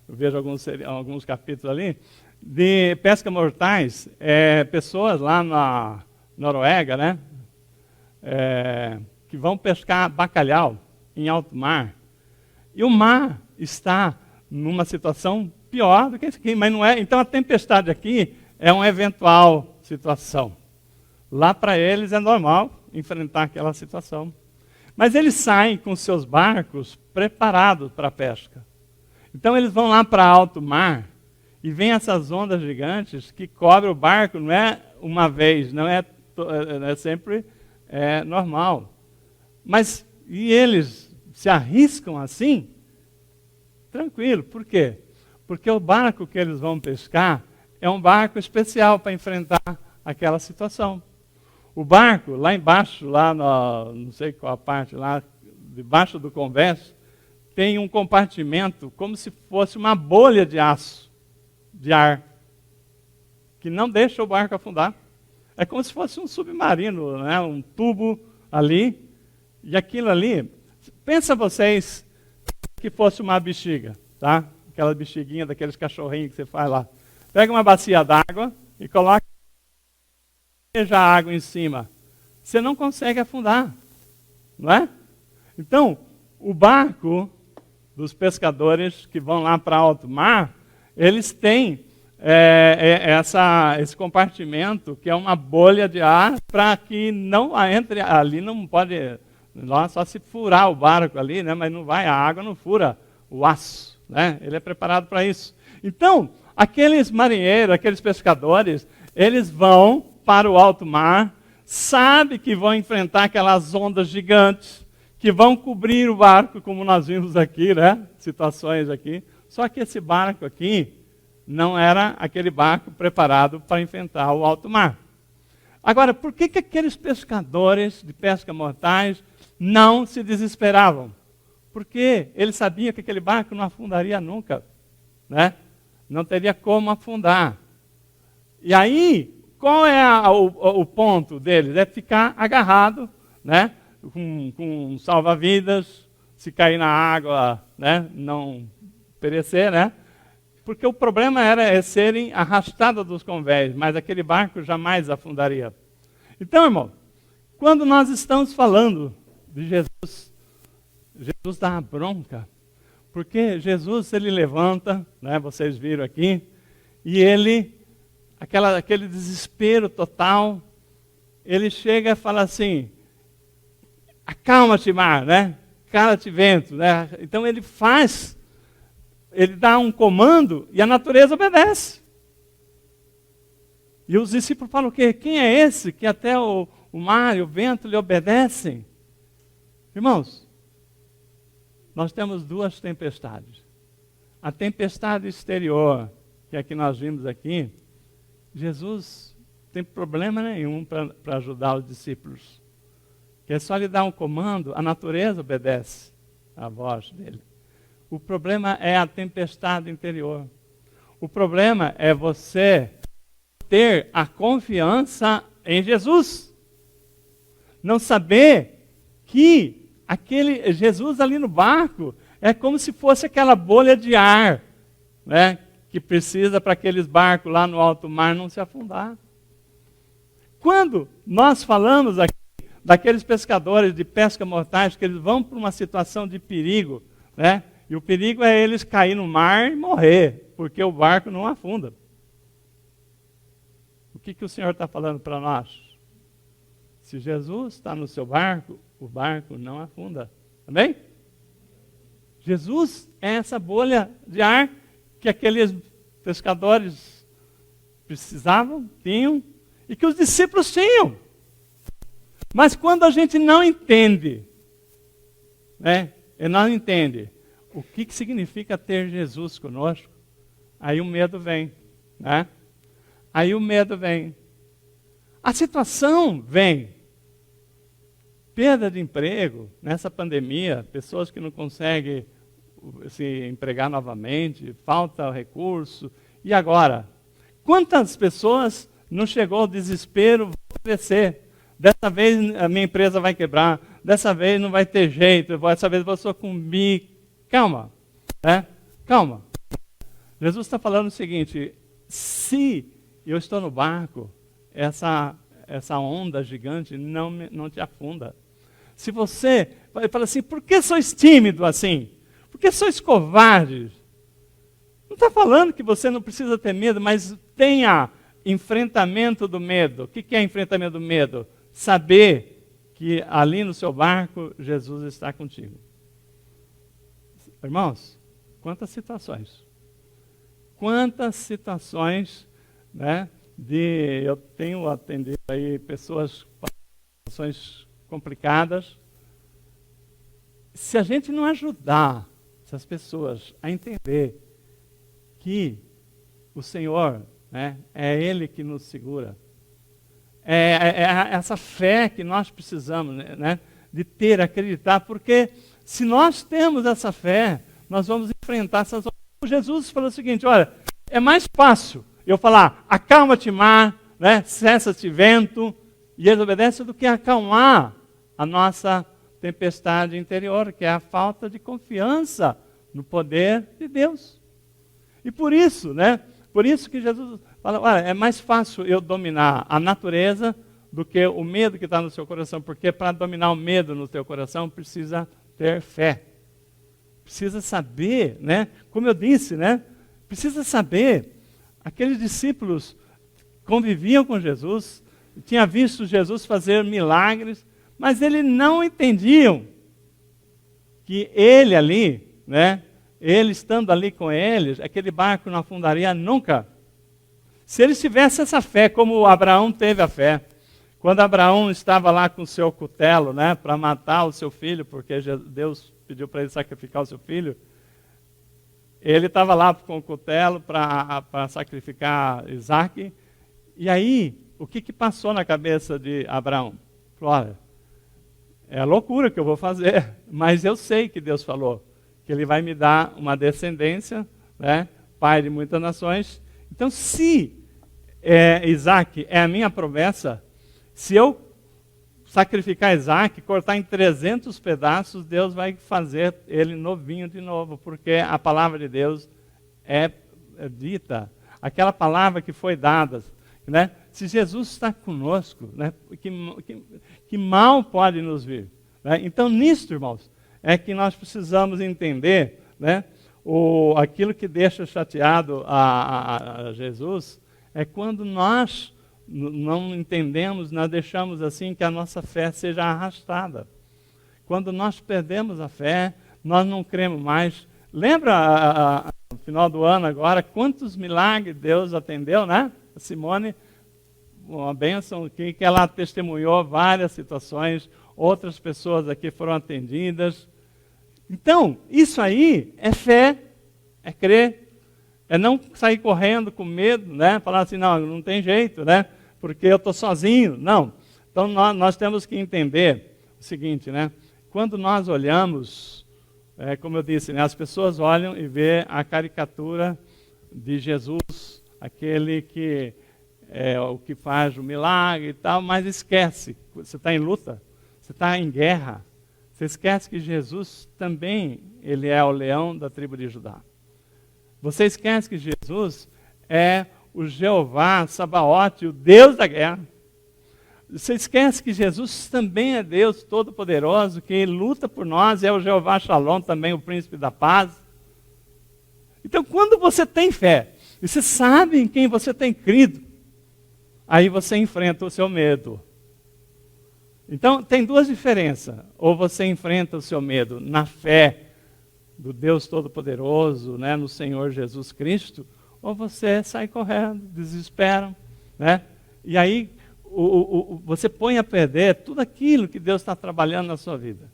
eu vejo alguns capítulos ali, de pesca mortais, pessoas lá na Noruega, né, que vão pescar bacalhau em alto mar. E o mar está numa situação pior do que isso aqui, mas não é. Então a tempestade aqui é uma eventual situação. Lá para eles é normal enfrentar aquela situação. Mas eles saem com seus barcos preparados para a pesca. Então eles vão lá para alto mar e vem essas ondas gigantes que cobrem o barco, não é uma vez, não é sempre normal. Mas, e eles se arriscam assim? Tranquilo, por quê? Porque o barco que eles vão pescar é um barco especial para enfrentar aquela situação. O barco, lá embaixo, lá não sei qual a parte, lá debaixo do convés, tem um compartimento como se fosse uma bolha de aço, de ar, que não deixa o barco afundar. É como se fosse um submarino, né? Um tubo ali, e aquilo ali, pensa vocês que fosse uma bexiga, tá? Aquela bexiguinha daqueles cachorrinhos que você faz lá. Pega uma bacia d'água e coloca a água em cima. Você não consegue afundar, não é? Então, o barco dos pescadores que vão lá para alto mar, eles têm esse compartimento que é uma bolha de ar para que não entre ali, não pode, só se furar o barco ali, né? Mas não vai, a água não fura o aço, né? Ele é preparado para isso. Então, aqueles marinheiros, aqueles pescadores, eles vão para o alto mar, sabem que vão enfrentar aquelas ondas gigantes, que vão cobrir o barco, como nós vimos aqui, né? Situações aqui. Só que esse barco aqui não era aquele barco preparado para enfrentar o alto mar. Agora, por que aqueles pescadores de pesca mortais não se desesperavam? Porque eles sabiam que aquele barco não afundaria nunca, né? Não teria como afundar. E aí, qual é o ponto deles? É ficar agarrado, né? Com um salva-vidas, se cair na água, né? Não perecer, né? Porque o problema era serem arrastados dos convés, mas aquele barco jamais afundaria. Então, irmão, quando nós estamos falando de Jesus, Jesus dá uma bronca, porque Jesus, ele levanta, né, vocês viram aqui, e ele, aquele desespero total, ele chega e fala assim, acalma-te mar, né? Cala-te vento, né? Então ele dá um comando e a natureza obedece. E os discípulos falam o quê? Quem é esse que até o mar e o vento lhe obedecem? Irmãos, nós temos duas tempestades. A tempestade exterior, que é a que nós vimos aqui, Jesus não tem problema nenhum para ajudar os discípulos. Que é só lhe dar um comando, a natureza obedece à voz dele. O problema é a tempestade interior. O problema é você ter a confiança em Jesus. Não saber que aquele Jesus ali no barco é como se fosse aquela bolha de ar, né, que precisa para aqueles barcos lá no alto mar não se afundar. Quando nós falamos aqui daqueles pescadores de pesca mortais, que eles vão para uma situação de perigo, né? E o perigo é eles cair no mar e morrer, porque o barco não afunda. O que o Senhor está falando para nós? Se Jesus está no seu barco, o barco não afunda. Amém? Jesus é essa bolha de ar que aqueles pescadores precisavam, tinham, e que os discípulos tinham. Mas quando a gente não entende, né? E não entende o que significa ter Jesus conosco, aí o medo vem, né? Aí o medo vem. A situação vem. Perda de emprego, nessa pandemia, pessoas que não conseguem se empregar novamente, falta recurso. E agora? Quantas pessoas não chegou ao desespero, vou crescer. Dessa vez a minha empresa vai quebrar, dessa vez não vai ter jeito, dessa vez eu vou sucumbir. Calma, né? Calma. Jesus está falando o seguinte, se eu estou no barco, essa onda gigante não te afunda. Se você fala assim, por que sois tímido assim? Por que sois covardes? Não está falando que você não precisa ter medo, mas tenha enfrentamento do medo. O que é enfrentamento do medo? Saber que ali no seu barco, Jesus está contigo. Irmãos, quantas situações, né, eu tenho atendido aí pessoas com situações complicadas. Se a gente não ajudar essas pessoas a entender que o Senhor, né, é Ele que nos segura, é essa fé que nós precisamos, né, de ter, acreditar, porque se nós temos essa fé, nós vamos enfrentar essas... Jesus falou o seguinte, olha, é mais fácil eu falar, acalma-te mar, né, cessa-te vento, e ele obedece, do que acalmar a nossa tempestade interior, que é a falta de confiança no poder de Deus. E por isso, né, por isso que Jesus fala, olha, é mais fácil eu dominar a natureza do que o medo que está no seu coração, porque para dominar o medo no teu coração precisa ter fé. Precisa saber, né, como eu disse, né, precisa saber. Aqueles discípulos conviviam com Jesus, tinham visto Jesus fazer milagres, mas eles não entendiam que ele ali, né, ele estando ali com eles, aquele barco não afundaria nunca. Se eles tivessem essa fé, como Abraão teve a fé, quando Abraão estava lá com o seu cutelo, né, para matar o seu filho, porque Deus pediu para ele sacrificar o seu filho, ele estava lá com o cutelo para sacrificar Isaac, e aí, o que passou na cabeça de Abraão? Falou, olha, é loucura que eu vou fazer, mas eu sei que Deus falou, que Ele vai me dar uma descendência, né, pai de muitas nações. Então, se Isaac é a minha promessa, se eu sacrificar Isaac, cortar em 300 pedaços, Deus vai fazer ele novinho de novo, porque a palavra de Deus é dita, aquela palavra que foi dada, né? Se Jesus está conosco, né, que mal pode nos vir, né? Então, nisso, irmãos, é que nós precisamos entender, né, aquilo que deixa chateado a Jesus, é quando nós não entendemos, nós deixamos assim que a nossa fé seja arrastada. Quando nós perdemos a fé, nós não cremos mais. Lembra, no final do ano agora, quantos milagres Deus atendeu, né? A Simone, uma bênção que ela testemunhou várias situações, outras pessoas aqui foram atendidas. Então, isso aí é fé, é crer, é não sair correndo com medo, né? Falar assim, não tem jeito, né? Porque eu estou sozinho. Não. Então, nós temos que entender o seguinte, né? Quando nós olhamos, como eu disse, né? As pessoas olham e vê a caricatura de Jesus, aquele que é o que faz o milagre e tal, mas esquece, você está em luta, você está em guerra, você esquece que Jesus também, ele é o leão da tribo de Judá. Você esquece que Jesus é o Jeová Sabaote, o Deus da guerra. Você esquece que Jesus também é Deus Todo-Poderoso, que luta por nós, é o Jeová Shalom, também o Príncipe da Paz. Então, quando você tem fé, e você sabe em quem você tem crido, aí você enfrenta o seu medo. Então, tem duas diferenças. Ou você enfrenta o seu medo na fé do Deus Todo-Poderoso, né, no Senhor Jesus Cristo, ou você sai correndo, desespera, né? E aí você põe a perder tudo aquilo que Deus está trabalhando na sua vida.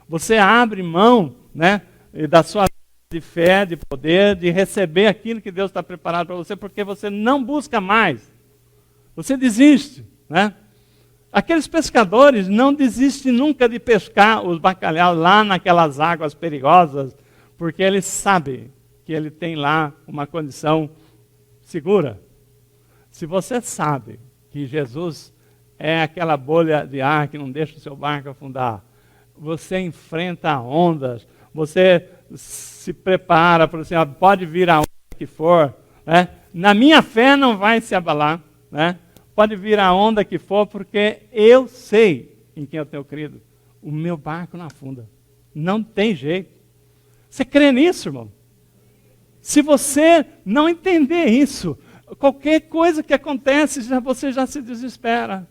Você abre mão, né, da sua de fé, de poder, de receber aquilo que Deus está preparado para você, porque você não busca mais. Você desiste, né? Aqueles pescadores não desistem nunca de pescar os bacalhaus lá naquelas águas perigosas, porque eles sabem que ele tem lá uma condição segura. Se você sabe que Jesus é aquela bolha de ar que não deixa o seu barco afundar, você enfrenta ondas, você se prepara, por assim, pode vir a onda que for, né? Na minha fé não vai se abalar, né? Pode vir a onda que for, porque eu sei em quem eu tenho crido. O meu barco não afunda. Não tem jeito. Você crê nisso, irmão? Se você não entender isso, qualquer coisa que acontece, você já se desespera.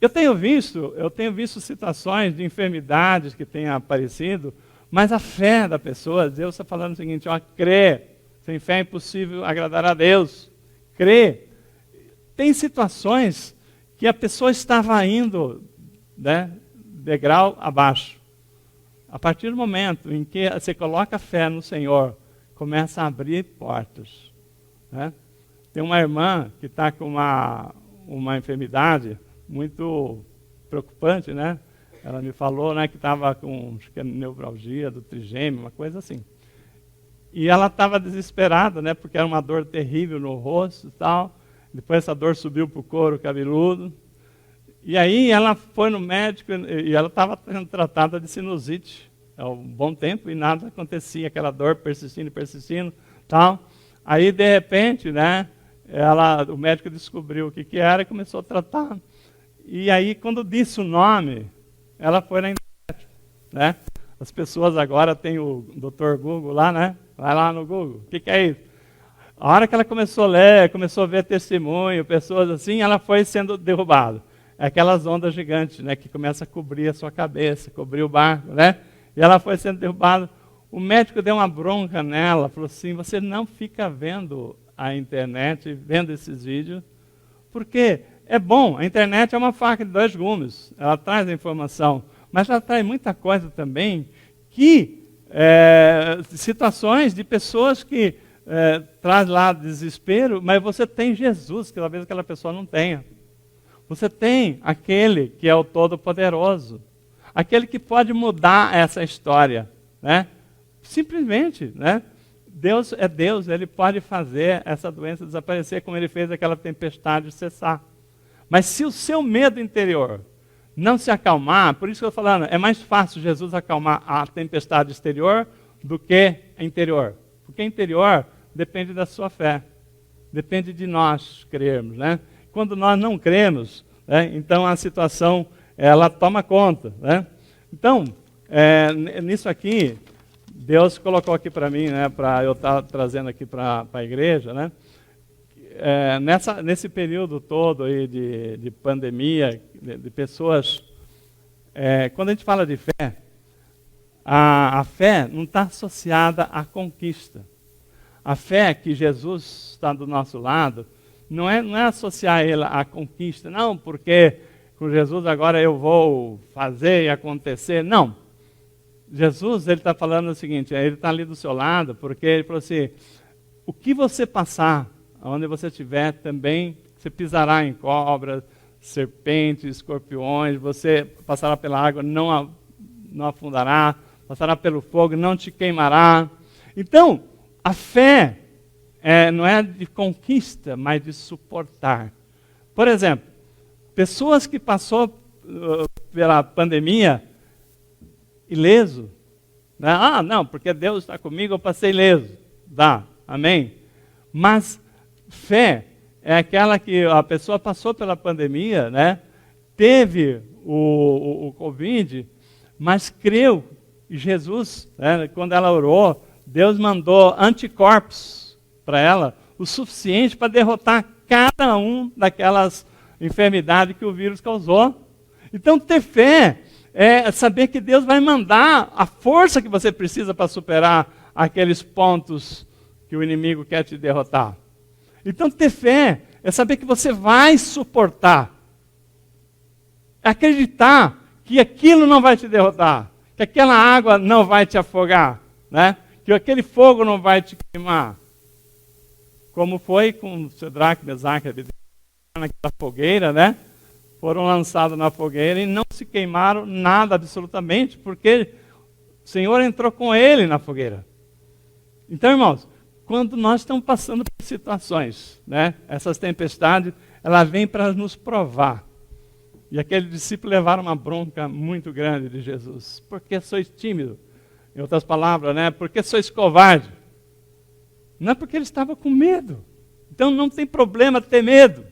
Eu tenho visto situações de enfermidades que têm aparecido, mas a fé da pessoa, Deus está falando o seguinte, crê, sem fé é impossível agradar a Deus, crê. Tem situações que a pessoa estava indo, né, degrau abaixo. A partir do momento em que você coloca a fé no Senhor, começa a abrir portas, né? Tem uma irmã que está com uma enfermidade muito preocupante, né? Ela me falou, né, que estava com neuralgia do trigêmeo, uma coisa assim. E ela estava desesperada, né, porque era uma dor terrível no rosto e tal. Depois essa dor subiu para o couro cabeludo. E aí ela foi no médico e ela estava sendo tratada de sinusite há um bom tempo e nada acontecia, aquela dor persistindo, tal. Aí, de repente, né, o médico descobriu o que era e começou a tratar. E aí, quando disse o nome, ela foi na internet, né? As pessoas agora têm o Dr. Google lá, né? Vai lá no Google, o que é isso? A hora que ela começou a ler, começou a ver testemunho, pessoas assim, ela foi sendo derrubada. É aquelas ondas gigantes, né, que começam a cobrir a sua cabeça, cobrir o barco, né? E ela foi sendo derrubada. O médico deu uma bronca nela, falou assim, você não fica vendo a internet, vendo esses vídeos, porque é bom, a internet é uma faca de dois gumes, ela traz a informação, mas ela traz muita coisa também, situações de pessoas que traz lá desespero, mas você tem Jesus, que talvez aquela pessoa não tenha. Você tem aquele que é o Todo-Poderoso, aquele que pode mudar essa história, né? Simplesmente, né? Deus é Deus, Ele pode fazer essa doença desaparecer, como Ele fez aquela tempestade cessar. Mas se o seu medo interior não se acalmar, por isso que eu estou falando, é mais fácil Jesus acalmar a tempestade exterior do que a interior. Porque a interior depende da sua fé, depende de nós crermos, né? Quando nós não cremos, né, então a situação ela toma conta, né? Então, nisso aqui, Deus colocou aqui para mim, né, para eu estar trazendo aqui para a igreja, né? Nesse período todo aí de pandemia, de pessoas, quando a gente fala de fé, a fé não está associada à conquista. A fé que Jesus está do nosso lado não é associar ele à conquista, não, porque com Jesus agora eu vou fazer e acontecer. Não. Jesus, ele está falando o seguinte, ele está ali do seu lado, porque ele falou assim, o que você passar, onde você estiver, também você pisará em cobras, serpentes, escorpiões, você passará pela água, não afundará, passará pelo fogo, não te queimará. Então, a fé não é de conquista, mas de suportar. Por exemplo, pessoas que passou pela pandemia ileso, né? Não, porque Deus está comigo, eu passei ileso. Dá, amém? Mas fé é aquela que a pessoa passou pela pandemia, né? Teve o Covid, mas creu em Jesus, né? Quando ela orou, Deus mandou anticorpos para ela, o suficiente para derrotar cada um daquelas enfermidades que o vírus causou. Então, ter fé é saber que Deus vai mandar a força que você precisa para superar aqueles pontos que o inimigo quer te derrotar. Então, ter fé é saber que você vai suportar. Acreditar que aquilo não vai te derrotar, que aquela água não vai te afogar, né? Que aquele fogo não vai te queimar. Como foi com Sadraque, Mesaque e Abednego, naquela fogueira, né? Foram lançados na fogueira e não se queimaram nada absolutamente, porque o Senhor entrou com ele na fogueira. Então, irmãos, quando nós estamos passando por situações, né? Essas tempestades, ela vem para nos provar. E aquele discípulo levaram uma bronca muito grande de Jesus. Por que sois tímido? Em outras palavras, né? Por que sois covarde? Não é porque ele estava com medo. Então não tem problema ter medo.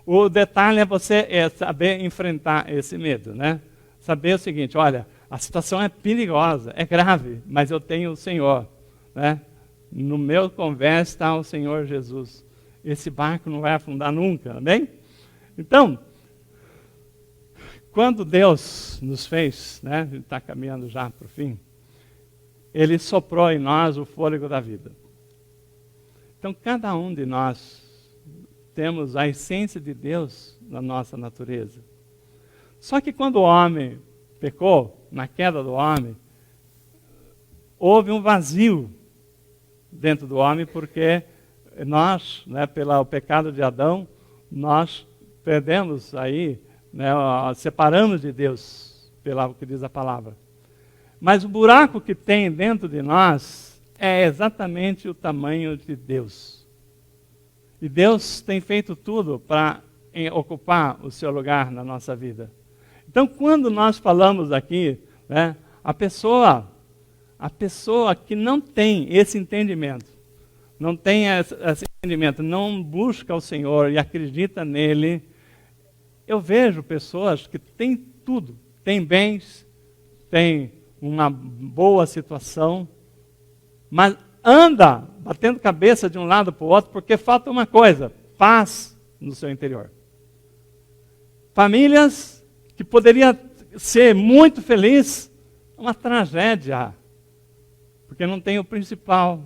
O detalhe é você saber enfrentar esse medo, né? Saber o seguinte, olha, a situação é perigosa, é grave, mas eu tenho o Senhor, né? No meu convés está o Senhor Jesus. Esse barco não vai afundar nunca, amém? Então, quando Deus nos fez, né? A gente está caminhando já para o fim, Ele soprou em nós o fôlego da vida. Então, cada um de nós temos a essência de Deus na nossa natureza. Só que quando o homem pecou, na queda do homem, houve um vazio dentro do homem, porque nós, né, pelo pecado de Adão, nós perdemos aí, né, separamos de Deus, pelo que diz a palavra. Mas o buraco que tem dentro de nós é exatamente o tamanho de Deus. E Deus tem feito tudo para ocupar o seu lugar na nossa vida. Então, quando nós falamos aqui, né, a pessoa que não tem esse entendimento, não busca o Senhor e acredita nele, eu vejo pessoas que têm tudo, têm bens, têm uma boa situação, mas anda batendo cabeça de um lado para o outro porque falta uma coisa, paz no seu interior. Famílias que poderia ser muito feliz, uma tragédia, porque não tem o principal,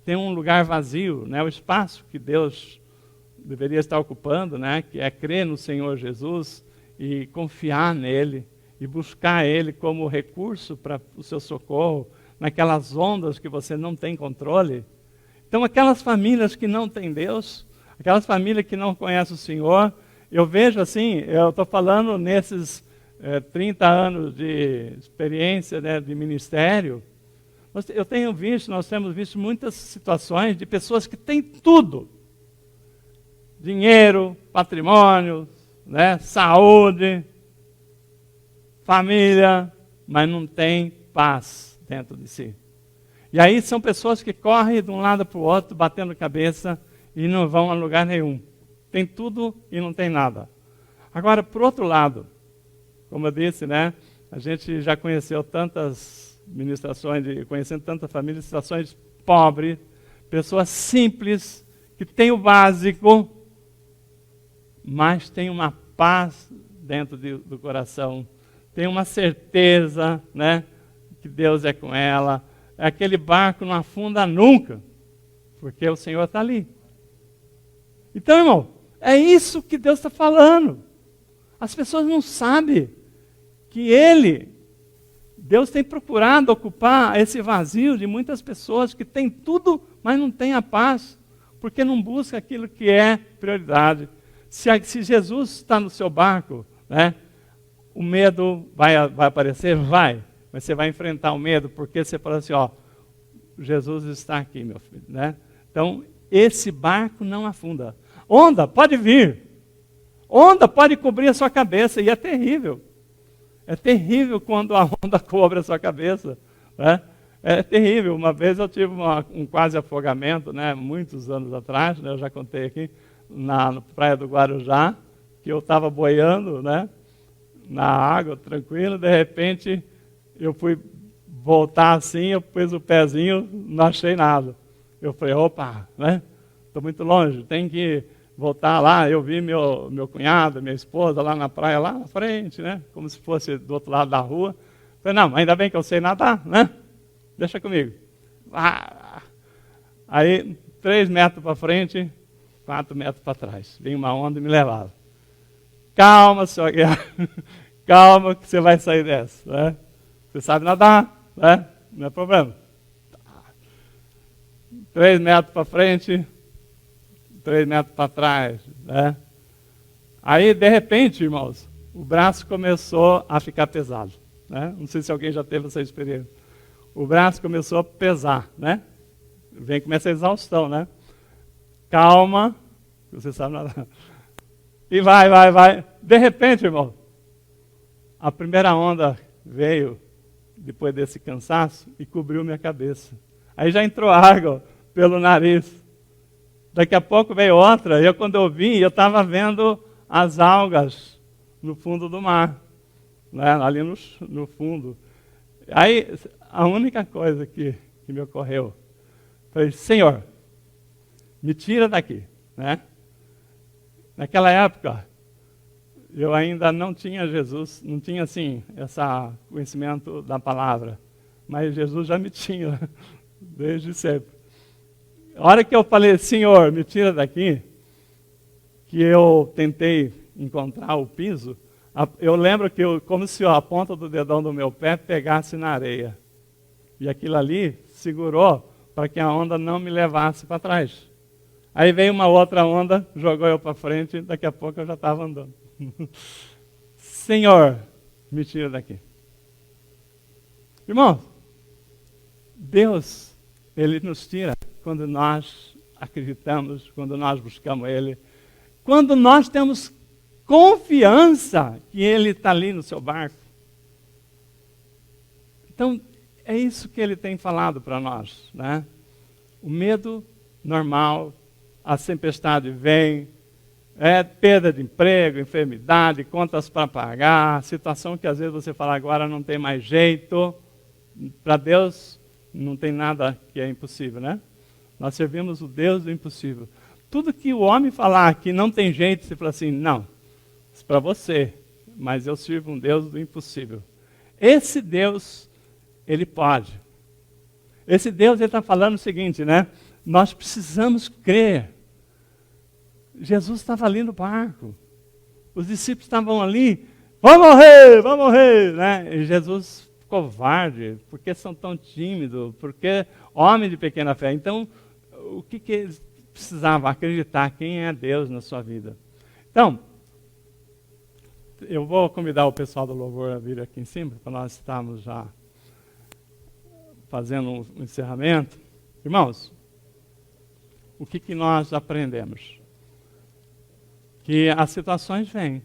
tem um lugar vazio, né? O espaço que Deus deveria estar ocupando, né? Que é crer no Senhor Jesus e confiar nele e buscar ele como recurso para o seu socorro naquelas ondas que você não tem controle. Então, aquelas famílias que não têm Deus, aquelas famílias que não conhecem o Senhor, eu vejo assim, eu estou falando nesses 30 anos de experiência, né, de ministério, nós temos visto muitas situações de pessoas que têm tudo. Dinheiro, patrimônio, né, saúde, família, mas não tem paz dentro de si. E aí são pessoas que correm de um lado para o outro, batendo cabeça e não vão a lugar nenhum. Tem tudo e não tem nada. Agora, por outro lado, como eu disse, né, a gente já conheceu tantas ministrações, conhecendo tantas famílias, situações pobres, pessoas simples, que têm o básico, mas tem uma paz dentro do coração, tem uma certeza, né, que Deus é com ela. Aquele barco não afunda nunca, porque o Senhor está ali. Então, irmão, é isso que Deus está falando. As pessoas não sabem que Deus tem procurado ocupar esse vazio de muitas pessoas que têm tudo, mas não têm a paz, porque não busca aquilo que é prioridade. Se Jesus está no seu barco, né, o medo vai aparecer? Vai. Mas você vai enfrentar o medo, porque você fala assim, ó, Jesus está aqui, meu filho, né? Então, esse barco não afunda. Onda pode vir. Onda pode cobrir a sua cabeça, e é terrível. É terrível quando a onda cobre a sua cabeça, né? É terrível. Uma vez eu tive um quase afogamento, né? Muitos anos atrás, né? Eu já contei aqui, na praia do Guarujá, que eu estava boiando, né, na água, tranquilo, de repente eu fui voltar assim, eu pus o pezinho, não achei nada. Eu falei, opa, né? Estou muito longe, tem que voltar lá. Eu vi meu cunhado, minha esposa lá na praia, lá na frente, né? Como se fosse do outro lado da rua. Falei, não, ainda bem que eu sei nadar, né? Deixa comigo. Aí, 3 metros para frente, 4 metros para trás. Vem uma onda e me levava. Calma, senhor Guiar. Calma que você vai sair dessa, né? Você sabe nadar, né? Não é problema. 3 metros para frente, 3 metros para trás, né? Aí, de repente, irmãos, o braço começou a ficar pesado, né? Não sei se alguém já teve essa experiência. O braço começou a pesar, né? vem, começa a exaustão, né? Calma, você sabe nadar. E vai. De repente, irmão, a primeira onda veio depois desse cansaço e cobriu minha cabeça. Aí já entrou água pelo nariz. Daqui a pouco veio outra, e quando eu vi, eu estava vendo as algas no fundo do mar, né? Ali no fundo. Aí, a única coisa que me ocorreu foi: Senhor, me tira daqui, né? Naquela época, eu ainda não tinha Jesus, não tinha, assim, esse conhecimento da palavra, mas Jesus já me tinha, desde sempre. A hora que eu falei: Senhor, me tira daqui, que eu tentei encontrar o piso, eu lembro que como se a ponta do dedão do meu pé pegasse na areia. E aquilo ali segurou para que a onda não me levasse para trás. Aí veio uma outra onda, jogou eu para frente, daqui a pouco eu já estava andando. Senhor, me tira daqui. Irmão, Deus, Ele nos tira quando nós acreditamos, quando nós buscamos Ele, quando nós temos confiança que Ele está ali no seu barco. Então, é isso que Ele tem falado para nós, né? O medo normal, a tempestade vem, perda de emprego, enfermidade, contas para pagar, situação que às vezes você fala: agora não tem mais jeito. Para Deus não tem nada que é impossível, né? Nós servimos o Deus do impossível. Tudo que o homem falar que não tem jeito, você fala assim: não, isso é para você, mas eu sirvo um Deus do impossível. Esse Deus, Ele pode. Esse Deus, Ele está falando o seguinte, né? Nós precisamos crer. Jesus estava ali no barco. Os discípulos estavam ali: vamos morrer, né? E Jesus, covarde, porque são tão tímidos, porque homem de pequena fé. Então, o que eles precisavam? Acreditar quem é Deus na sua vida. Então, eu vou convidar o pessoal do louvor a vir aqui em cima, para nós estarmos já fazendo um encerramento. Irmãos, o que nós aprendemos? Que as situações vêm,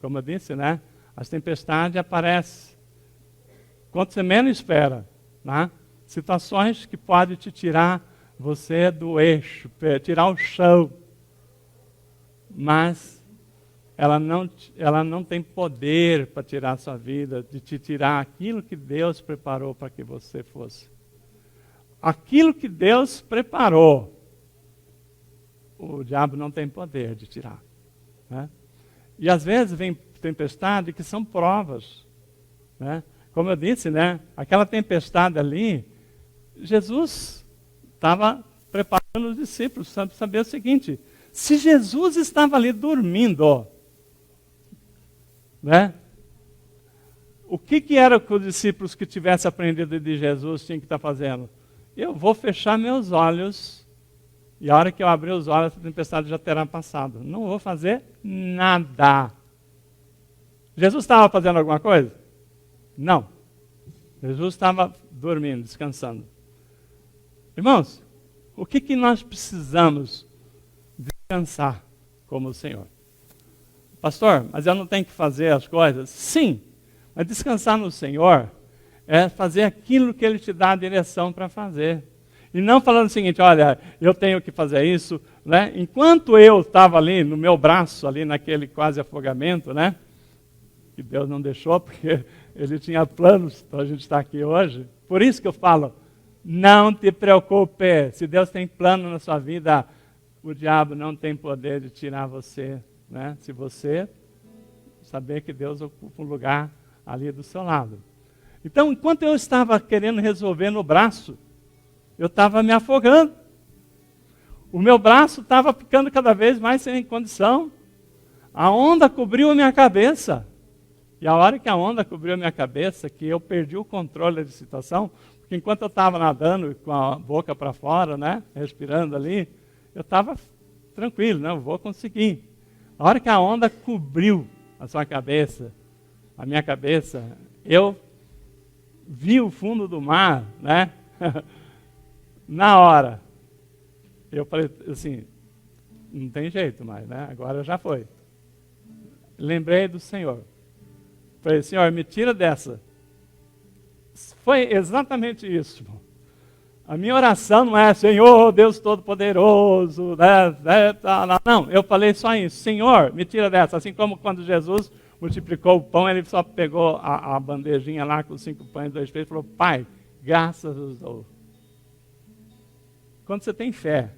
como eu disse, né? As tempestades aparecem quando você menos espera, né? Situações que podem te tirar você do eixo, tirar o chão, mas ela não tem poder para tirar a sua vida, de te tirar aquilo que Deus preparou para que você fosse. Aquilo que Deus preparou, o diabo não tem poder de tirar, né? E às vezes vem tempestade que são provas, né? Como eu disse, né? Aquela tempestade ali, Jesus estava preparando os discípulos para saber o seguinte: se Jesus estava ali dormindo, né? O que era que os discípulos que tivessem aprendido de Jesus tinham que estar fazendo? Eu vou fechar meus olhos, e a hora que eu abrir os olhos, a tempestade já terá passado. Não vou fazer nada. Jesus estava fazendo alguma coisa? Não. Jesus estava dormindo, descansando. Irmãos, o que nós precisamos descansar como o Senhor? Pastor, mas eu não tenho que fazer as coisas? Sim, mas descansar no Senhor é fazer aquilo que Ele te dá a direção para fazer. E não falando o seguinte: olha, eu tenho que fazer isso, né? Enquanto eu estava ali no meu braço, ali naquele quase afogamento, né? Que Deus não deixou, porque Ele tinha planos para a gente estar aqui hoje. Por isso que eu falo: não te preocupe. Se Deus tem plano na sua vida, o diabo não tem poder de tirar você, né? Se você saber que Deus ocupa um lugar ali do seu lado. Então, enquanto eu estava querendo resolver no braço, eu estava me afogando. O meu braço estava ficando cada vez mais sem condição. A onda cobriu a minha cabeça. E a hora que a onda cobriu a minha cabeça, que eu perdi o controle da situação, porque enquanto eu estava nadando com a boca para fora, né, respirando ali, eu estava tranquilo, não, vou conseguir. A hora que a onda cobriu a sua cabeça, a minha cabeça, eu vi o fundo do mar, né? Na hora, Eu falei assim, não tem jeito mais, né? Agora já foi. Lembrei do Senhor. Falei, Senhor, me tira dessa. Foi exatamente isso, irmão. A minha oração não é, Senhor, Deus Todo-Poderoso, não, eu falei só isso, Senhor, me tira dessa. Assim como quando Jesus multiplicou o pão, ele só pegou a bandejinha lá com 5 pães e 2 peixes e falou, Pai, graças os dou. Quando você tem fé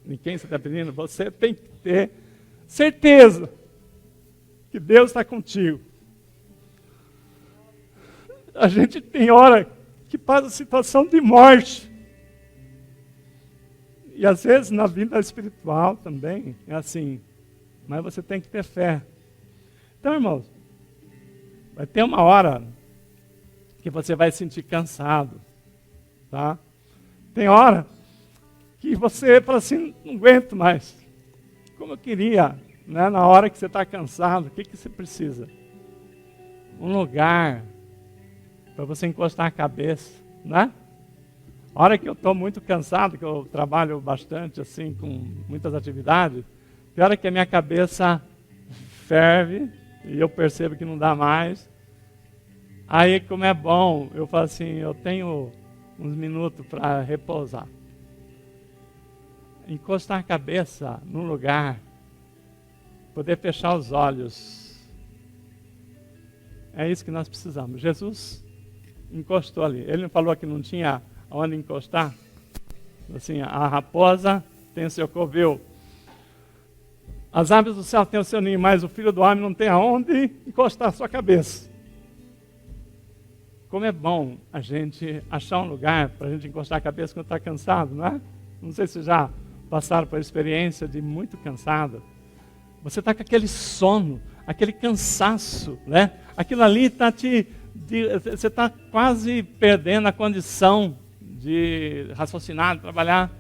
em quem você está pedindo, você tem que ter certeza que Deus está contigo. A gente tem hora que passa situação de morte. E às vezes na vida espiritual também é assim. Mas você tem que ter fé. Então, irmãos, vai ter uma hora que você vai se sentir cansado. Tá? Tem hora que você fala assim, não aguento mais. Como eu queria, né? Na hora que você está cansado, o que você precisa? Um lugar para você encostar a cabeça, né? A hora que eu estou muito cansado, que eu trabalho bastante, assim, com muitas atividades, tem hora que a minha cabeça ferve e eu percebo que não dá mais. Aí, como é bom, eu falo assim, eu tenho uns minutos para repousar. Encostar a cabeça num lugar, poder fechar os olhos. É isso que nós precisamos. Jesus encostou ali. Ele não falou que não tinha onde encostar? Assim, a raposa tem o seu covil. As aves do céu têm o seu ninho, mas o filho do homem não tem aonde encostar a sua cabeça. Como é bom a gente achar um lugar para a gente encostar a cabeça quando está cansado, não é? Não sei se já passaram por experiência de muito cansado. Você está com aquele sono, aquele cansaço, né? Aquilo ali está você está quase perdendo a condição de raciocinar, de trabalhar.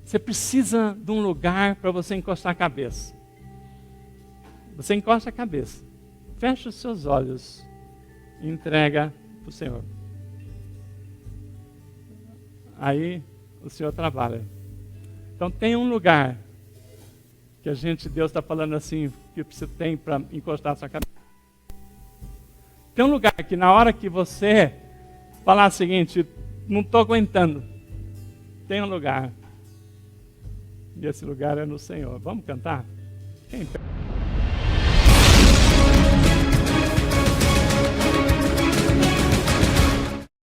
Você precisa de um lugar para você encostar a cabeça. Você encosta a cabeça, fecha os seus olhos e entrega para o Senhor. Aí o Senhor trabalha. Então tem um lugar que Deus está falando assim, que você tem para encostar a sua cabeça. Tem um lugar que na hora que você falar o seguinte, não estou aguentando, tem um lugar. E esse lugar é no Senhor. Vamos cantar? Quem